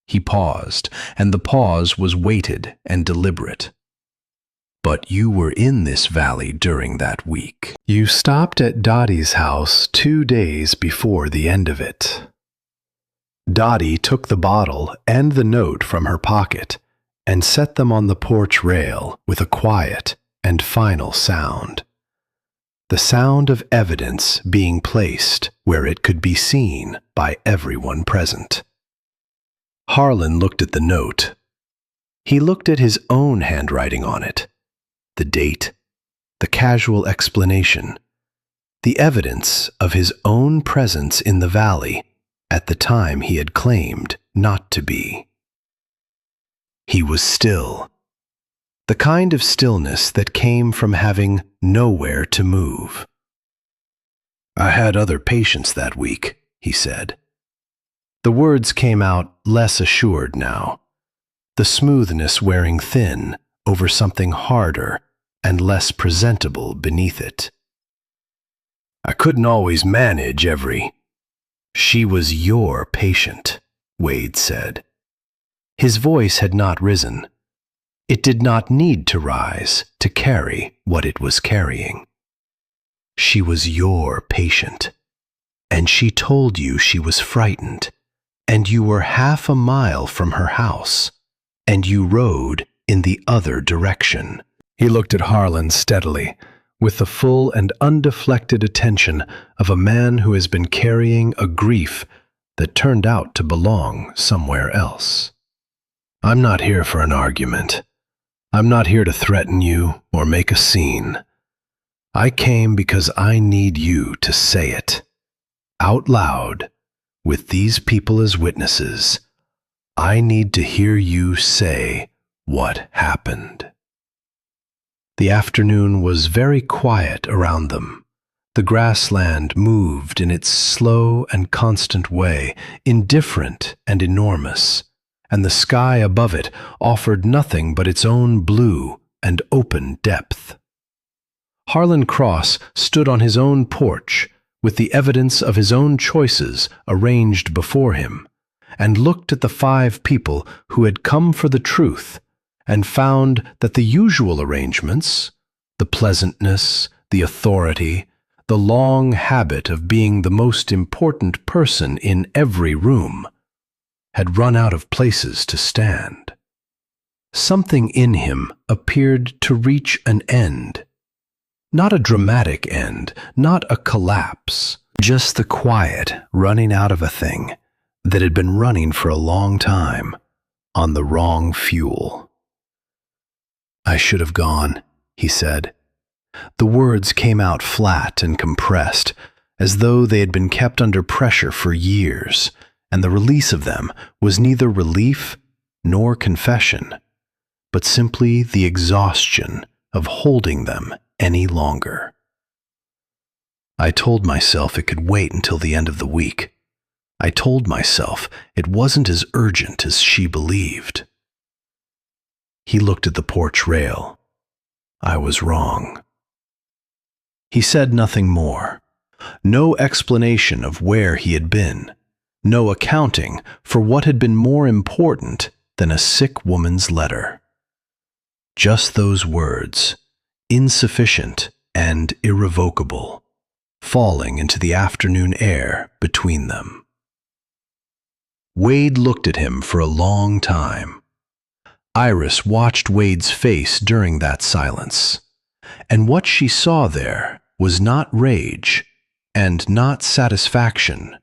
He paused, and the pause was weighted and deliberate. "But you were in this valley during that week. You stopped at Dottie's house 2 days before the end of it." Dottie took the bottle and the note from her pocket and set them on the porch rail with a quiet and final sound. The sound of evidence being placed where it could be seen by everyone present. Harlan looked at the note. He looked at his own handwriting on it, the date, the casual explanation, the evidence of his own presence in the valley at the time he had claimed not to be. He was still. The kind of stillness that came from having nowhere to move. "I had other patients that week," he said. The words came out less assured now, the smoothness wearing thin over something harder and less presentable beneath it. "I couldn't always manage every—" "She was your patient," Wade said. His voice had not risen. It did not need to rise to carry what it was carrying. "She was your patient, and she told you she was frightened, and you were half a mile from her house, and you rode in the other direction." He looked at Harlan steadily, with the full and undeflected attention of a man who has been carrying a grief that turned out to belong somewhere else. "I'm not here for an argument. I'm not here to threaten you or make a scene. I came because I need you to say it, out loud, with these people as witnesses, I need to hear you say what happened." The afternoon was very quiet around them. The grassland moved in its slow and constant way, indifferent and enormous, and the sky above it offered nothing but its own blue and open depth. Harlan Cross stood on his own porch, with the evidence of his own choices arranged before him, and looked at the 5 people who had come for the truth, and found that the usual arrangements, the pleasantness, the authority, the long habit of being the most important person in every room, had run out of places to stand. Something in him appeared to reach an end. Not a dramatic end, not a collapse, just the quiet running out of a thing that had been running for a long time on the wrong fuel. "I should have gone," he said. The words came out flat and compressed, as though they had been kept under pressure for years, and the release of them was neither relief nor confession, but simply the exhaustion of holding them any longer. "I told myself it could wait until the end of the week. I told myself it wasn't as urgent as she believed." He looked at the porch rail. "I was wrong." He said nothing more. No explanation of where he had been. No accounting for what had been more important than a sick woman's letter. Just those words, insufficient and irrevocable, falling into the afternoon air between them. Wade looked at him for a long time. Iris watched Wade's face during that silence, and what she saw there was not rage, and not satisfaction,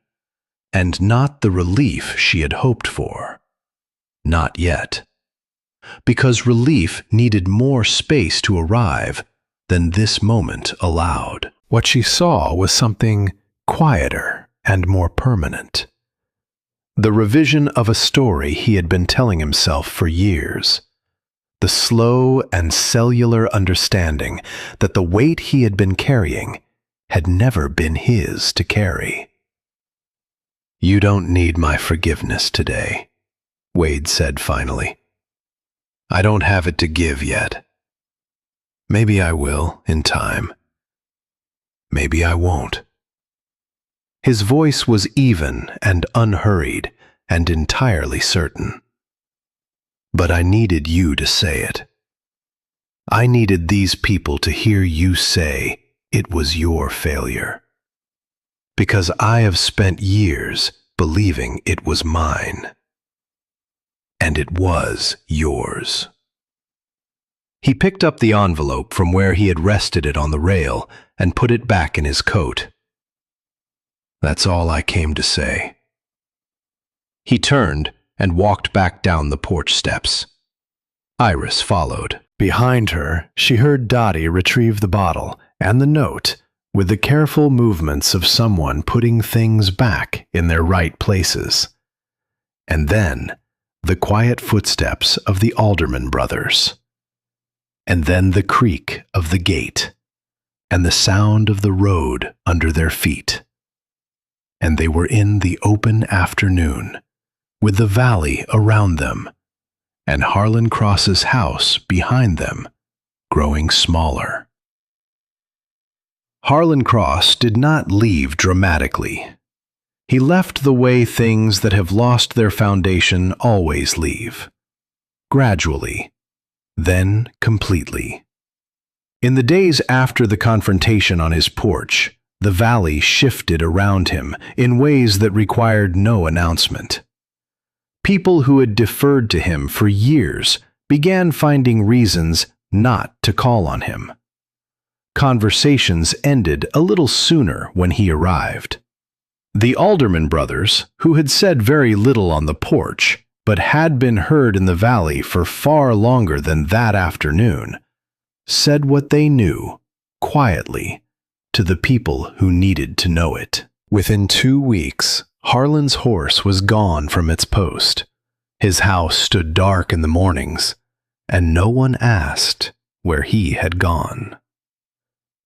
and not the relief she had hoped for. Not yet. Because relief needed more space to arrive than this moment allowed. What she saw was something quieter and more permanent. The revision of a story he had been telling himself for years. The slow and cellular understanding that the weight he had been carrying had never been his to carry. "You don't need my forgiveness today," Wade said finally. "I don't have it to give yet. Maybe I will in time. Maybe I won't." His voice was even and unhurried and entirely certain. "But I needed you to say it. I needed these people to hear you say it was your failure. Because I have spent years believing it was mine. And it was yours." He picked up the envelope from where he had rested it on the rail and put it back in his coat. "That's all I came to say." He turned and walked back down the porch steps. Iris followed. Behind her, she heard Dottie retrieve the bottle and the note with the careful movements of someone putting things back in their right places. And then the quiet footsteps of the Alderman brothers. And then the creak of the gate and the sound of the road under their feet. And they were in the open afternoon, with the valley around them, and Harlan Cross's house behind them, growing smaller. Harlan Cross did not leave dramatically. He left the way things that have lost their foundation always leave. Gradually, then completely. In the days after the confrontation on his porch, the valley shifted around him in ways that required no announcement. People who had deferred to him for years began finding reasons not to call on him. Conversations ended a little sooner when he arrived. The Alderman brothers, who had said very little on the porch, but had been heard in the valley for far longer than that afternoon, said what they knew, quietly, to the people who needed to know it. Within 2 weeks, Harlan's horse was gone from its post. His house stood dark in the mornings, and no one asked where he had gone.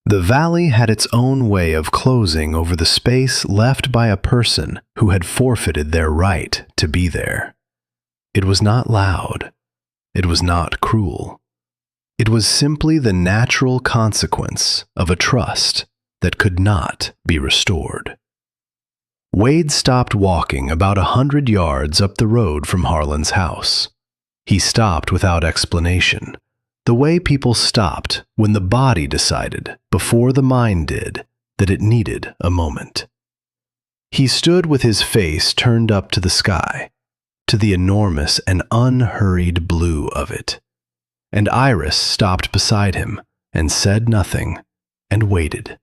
The valley had its own way of closing over the space left by a person who had forfeited their right to be there. It was not loud. It was not cruel. It was simply the natural consequence of a trust that could not be restored. Wade stopped walking about 100 yards up the road from Harlan's house. He stopped without explanation, the way people stopped when the body decided, before the mind did, that it needed a moment. He stood with his face turned up to the sky, to the enormous and unhurried blue of it. And Iris stopped beside him and said nothing and waited.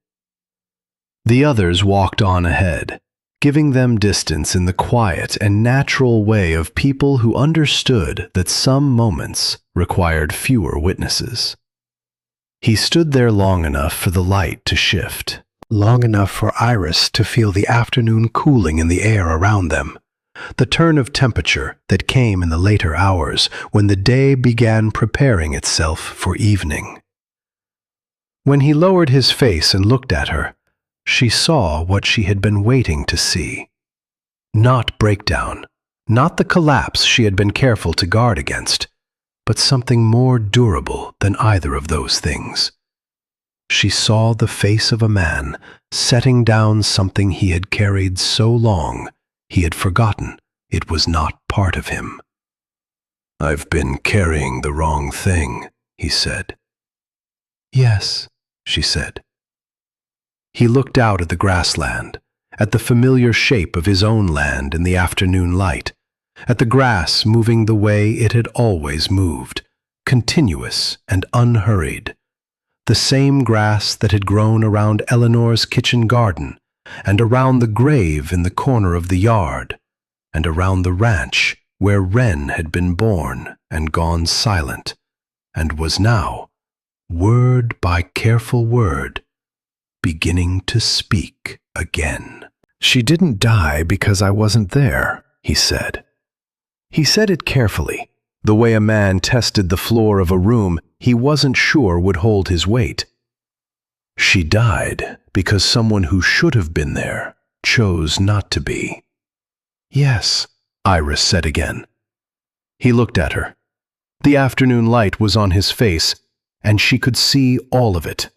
The others walked on ahead, giving them distance in the quiet and natural way of people who understood that some moments required fewer witnesses. He stood there long enough for the light to shift, long enough for Iris to feel the afternoon cooling in the air around them, the turn of temperature that came in the later hours when the day began preparing itself for evening. When he lowered his face and looked at her, she saw what she had been waiting to see. Not breakdown, not the collapse she had been careful to guard against, but something more durable than either of those things. She saw the face of a man setting down something he had carried so long he had forgotten it was not part of him. "I've been carrying the wrong thing," he said. "Yes," she said. He looked out at the grassland, at the familiar shape of his own land in the afternoon light, at the grass moving the way it had always moved, continuous and unhurried, the same grass that had grown around Eleanor's kitchen garden, and around the grave in the corner of the yard, and around the ranch where Wren had been born and gone silent, and was now, word by careful word, beginning to speak again. "She didn't die because I wasn't there," he said. He said it carefully, the way a man tested the floor of a room he wasn't sure would hold his weight. "She died because someone who should have been there chose not to be." "Yes," Iris said again. He looked at her. The afternoon light was on his face, and she could see all of it.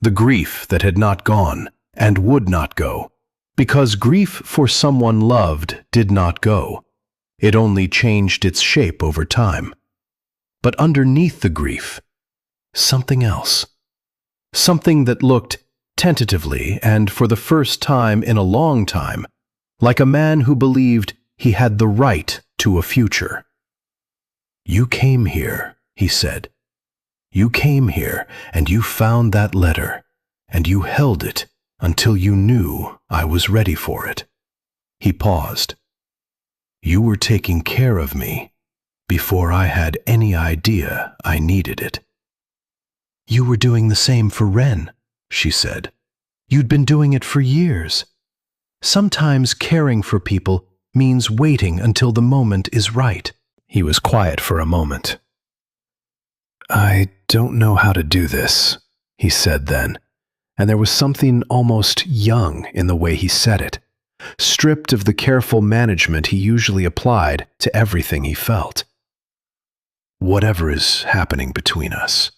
The grief that had not gone and would not go, because grief for someone loved did not go. It only changed its shape over time. But underneath the grief, something else. Something that looked tentatively and for the first time in a long time like a man who believed he had the right to a future. "You came here," he said. "You came here and you found that letter, and you held it until you knew I was ready for it." He paused. "You were taking care of me before I had any idea I needed it." "You were doing the same for Wren," she said. "You'd been doing it for years. Sometimes caring for people means waiting until the moment is right." He was quiet for a moment. "I don't know how to do this," he said then, and there was something almost young in the way he said it, stripped of the careful management he usually applied to everything he felt. "Whatever is happening between us,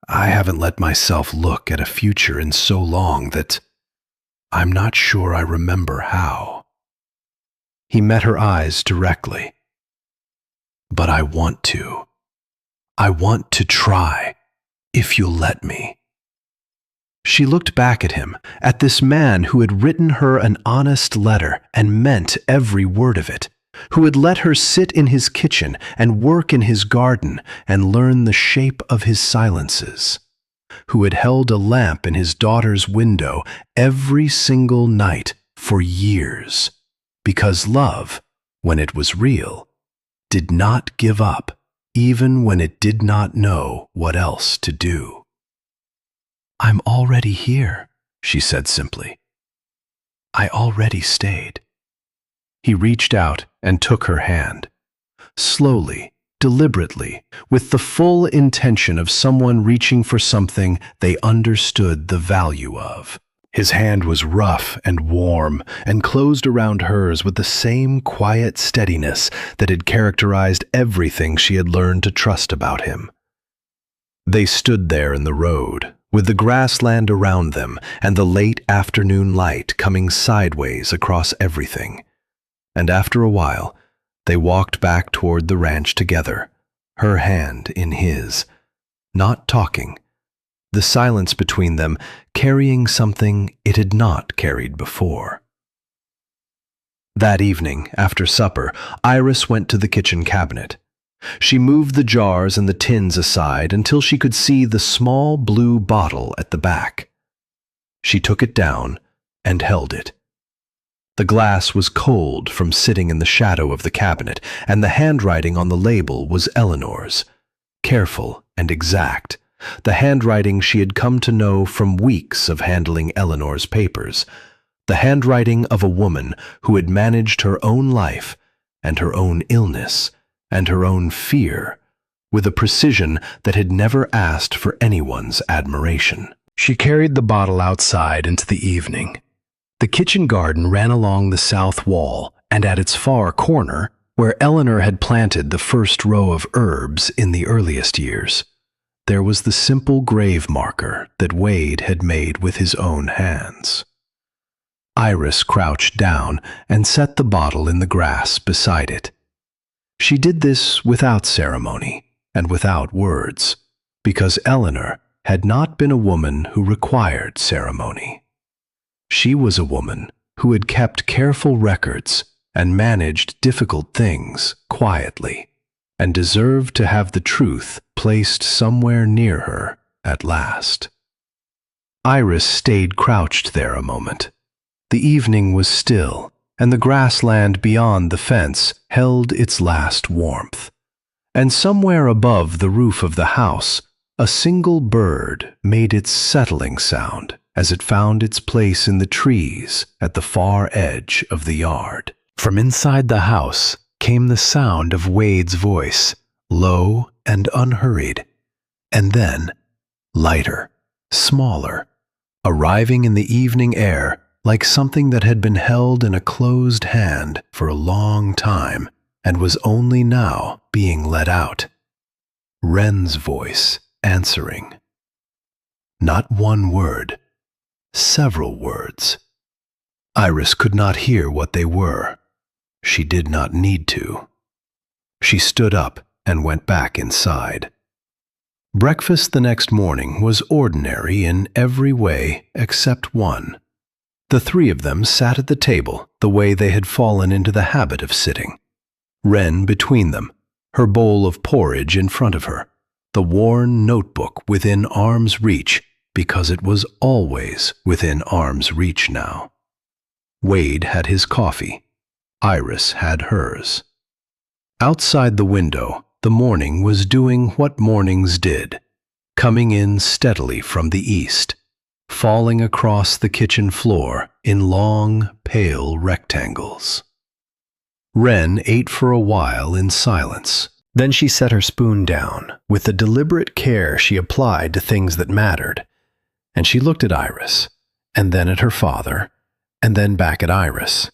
I haven't let myself look at a future in so long that I'm not sure I remember how." He met her eyes directly. "But I want to. I want to try, if you'll let me." She looked back at him, at this man who had written her an honest letter and meant every word of it, who had let her sit in his kitchen and work in his garden and learn the shape of his silences, who had held a lamp in his daughter's window every single night for years, because love, when it was real, did not give up even when it did not know what else to do. "I'm already here," she said simply. "I already stayed." He reached out and took her hand. Slowly, deliberately, with the full intention of someone reaching for something they understood the value of. His hand was rough and warm and closed around hers with the same quiet steadiness that had characterized everything she had learned to trust about him. They stood there in the road, with the grassland around them and the late afternoon light coming sideways across everything. And after a while, they walked back toward the ranch together, her hand in his, not talking, the silence between them carrying something it had not carried before. That evening, after supper, Iris went to the kitchen cabinet. She moved the jars and the tins aside until she could see the small blue bottle at the back. She took it down and held it. The glass was cold from sitting in the shadow of the cabinet, and the handwriting on the label was Eleanor's, careful and exact, the handwriting she had come to know from weeks of handling Eleanor's papers, the handwriting of a woman who had managed her own life and her own illness and her own fear with a precision that had never asked for anyone's admiration. She carried the bottle outside into the evening. The kitchen garden ran along the south wall, and at its far corner, where Eleanor had planted the first row of herbs in the earliest years, there was the simple grave marker that Wade had made with his own hands. Iris crouched down and set the bottle in the grass beside it. She did this without ceremony and without words, because Eleanor had not been a woman who required ceremony. She was a woman who had kept careful records and managed difficult things quietly, and deserved to have the truth placed somewhere near her at last. Iris stayed crouched there a moment. The evening was still, and the grassland beyond the fence held its last warmth. And somewhere above the roof of the house, a single bird made its settling sound as it found its place in the trees at the far edge of the yard. From inside the house came the sound of Wade's voice, low and unhurried, and then lighter, smaller, arriving in the evening air like something that had been held in a closed hand for a long time and was only now being let out. Wren's voice answering. Not one word, several words. Iris could not hear what they were. She did not need to. She stood up and went back inside. Breakfast the next morning was ordinary in every way except one. The three of them sat at the table the way they had fallen into the habit of sitting. Wren between them, her bowl of porridge in front of her, the worn notebook within arm's reach, because it was always within arm's reach now. Wade had his coffee. Iris had hers. Outside the window, the morning was doing what mornings did, coming in steadily from the east, falling across the kitchen floor in long, pale rectangles. Wren ate for a while in silence. Then she set her spoon down with the deliberate care she applied to things that mattered, and she looked at Iris, and then at her father, and then back at Iris.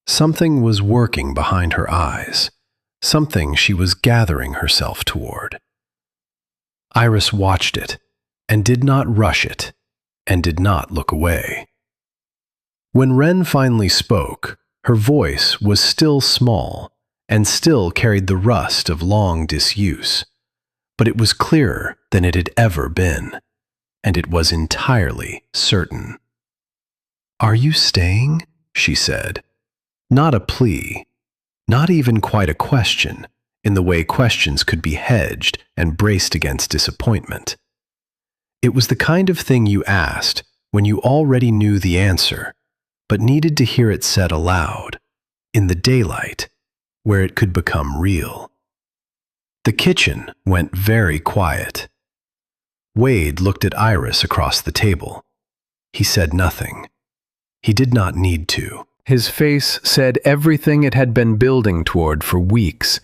Something was working behind her eyes, something she was gathering herself toward. Iris watched it, and did not rush it, and did not look away. When Wren finally spoke, her voice was still small, and still carried the rust of long disuse, but it was clearer than it had ever been, and it was entirely certain. "Are you staying?" she said. Not a plea, not even quite a question, in the way questions could be hedged and braced against disappointment. It was the kind of thing you asked when you already knew the answer, but needed to hear it said aloud, in the daylight, where it could become real. The kitchen went very quiet. Wade looked at Iris across the table. He said nothing. He did not need to. His face said everything it had been building toward for weeks,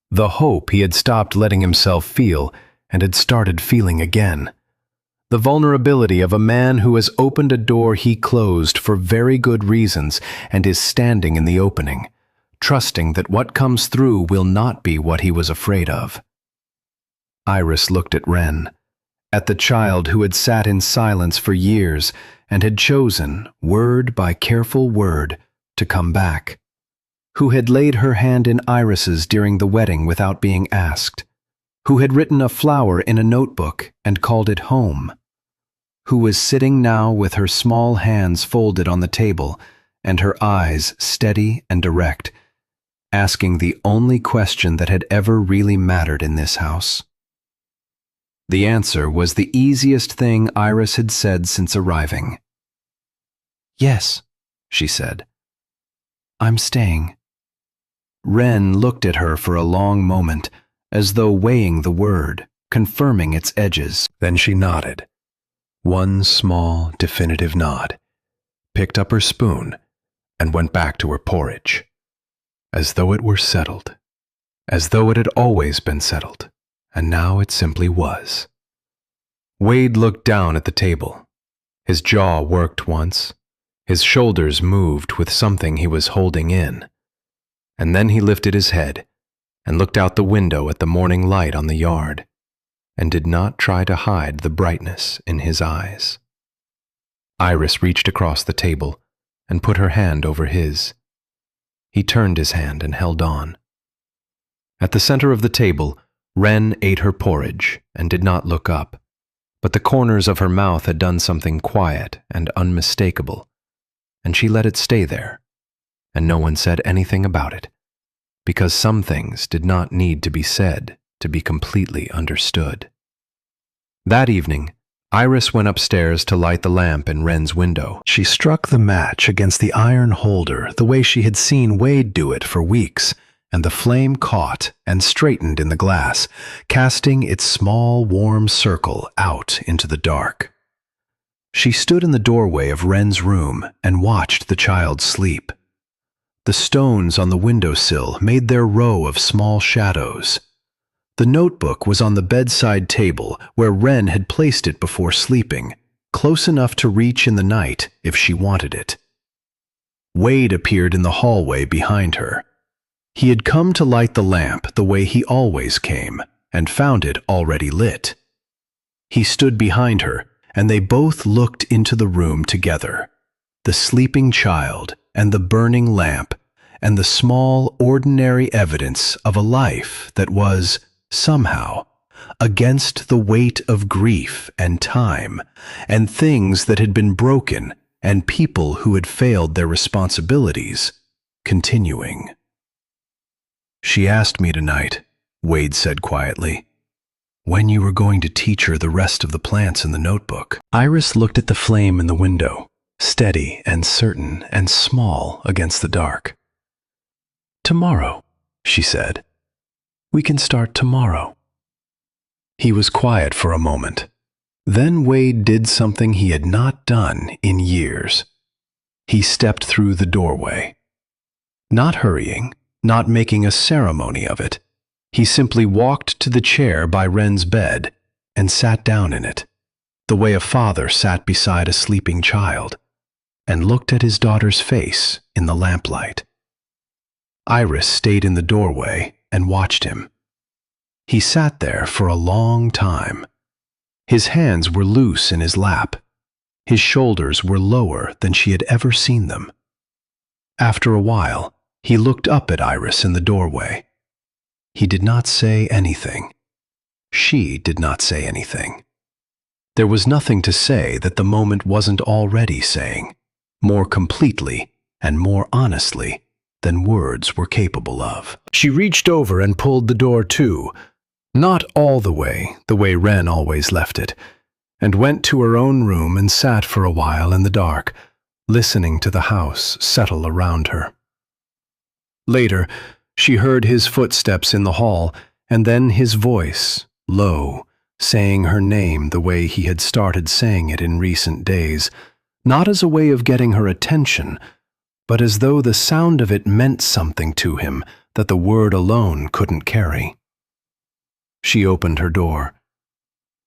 the hope he had stopped letting himself feel and had started feeling again. The vulnerability of a man who has opened a door he closed for very good reasons and is standing in the opening, trusting that what comes through will not be what he was afraid of. Iris looked at Wren, at the child who had sat in silence for years and had chosen, word by careful word, to come back, who had laid her hand in Iris's during the wedding without being asked, who had written a flower in a notebook and called it home, who was sitting now with her small hands folded on the table and her eyes steady and direct, asking the only question that had ever really mattered in this house. The answer was the easiest thing Iris had said since arriving. "Yes," she said. "I'm staying." Wren looked at her for a long moment, as though weighing the word, confirming its edges. Then she nodded. One small, definitive nod, picked up her spoon, and went back to her porridge, as though it were settled, as though it had always been settled, and now it simply was. Wade looked down at the table. His jaw worked once. His shoulders moved with something he was holding in. And then he lifted his head and looked out the window at the morning light on the yard, and did not try to hide the brightness in his eyes. Iris reached across the table and put her hand over his. He turned his hand and held on. At the center of the table, Wren ate her porridge and did not look up, but the corners of her mouth had done something quiet and unmistakable, and she let it stay there, and no one said anything about it, because some things did not need to be said to be completely understood. That evening, Iris went upstairs to light the lamp in Wren's window. She struck the match against the iron holder the way she had seen Wade do it for weeks, and the flame caught and straightened in the glass, casting its small, warm circle out into the dark. She stood in the doorway of Wren's room and watched the child sleep. The stones on the windowsill made their row of small shadows. The notebook was on the bedside table where Wren had placed it before sleeping, close enough to reach in the night if she wanted it. Wade appeared in the hallway behind her. He had come to light the lamp the way he always came, and found it already lit. He stood behind her, and they both looked into the room together, the sleeping child and the burning lamp, and the small, ordinary evidence of a life that was, somehow, against the weight of grief and time, and things that had been broken, and people who had failed their responsibilities, continuing. "She asked me tonight," Wade said quietly, "when you were going to teach her the rest of the plants in the notebook." Iris looked at the flame in the window, steady and certain and small against the dark. "Tomorrow," she said. "We can start tomorrow." He was quiet for a moment. Then Wade did something he had not done in years. He stepped through the doorway. Not hurrying, not making a ceremony of it. He simply walked to the chair by Wren's bed and sat down in it, the way a father sat beside a sleeping child, and looked at his daughter's face in the lamplight. Iris stayed in the doorway and watched him. He sat there for a long time. His hands were loose in his lap. His shoulders were lower than she had ever seen them. After a while, he looked up at Iris in the doorway. He did not say anything. She did not say anything. There was nothing to say that the moment wasn't already saying, more completely and more honestly than words were capable of. She reached over and pulled the door to, not all the way Wren always left it, and went to her own room and sat for a while in the dark, listening to the house settle around her. Later, she heard his footsteps in the hall, and then his voice, low, saying her name the way he had started saying it in recent days, not as a way of getting her attention, but as though the sound of it meant something to him that the word alone couldn't carry. She opened her door.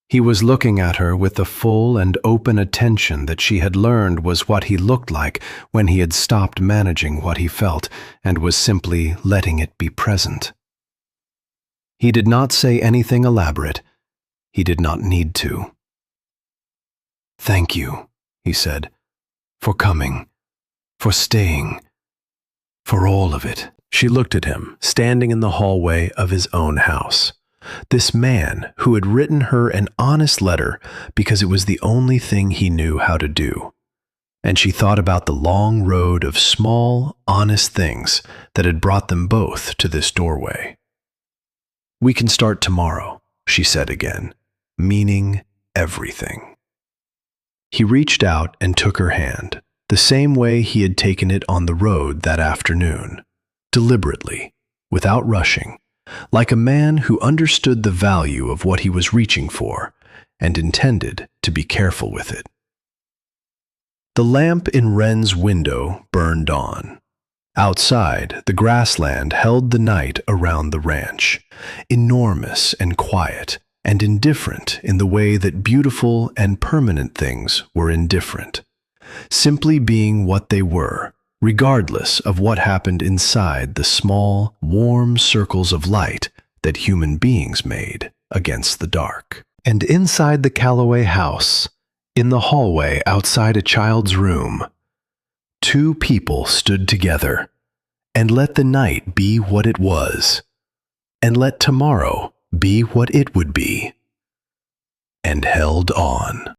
He was looking at her with the full and open attention that she had learned was what he looked like when he had stopped managing what he felt and was simply letting it be present. He did not say anything elaborate. He did not need to. "Thank you," he said, "for coming, for staying, for all of it." She looked at him, standing in the hallway of his own house. This man who had written her an honest letter because it was the only thing he knew how to do. And she thought about the long road of small, honest things that had brought them both to this doorway. "We can start tomorrow," she said again, meaning everything. He reached out and took her hand, the same way he had taken it on the road that afternoon, deliberately, without rushing, like a man who understood the value of what he was reaching for and intended to be careful with it. The lamp in Wren's window burned on. Outside, the grassland held the night around the ranch, enormous and quiet, and indifferent in the way that beautiful and permanent things were indifferent, simply being what they were, regardless of what happened inside the small, warm circles of light that human beings made against the dark. And inside the Calloway house, in the hallway outside a child's room, two people stood together and let the night be what it was, and let tomorrow be what it would be, and held on.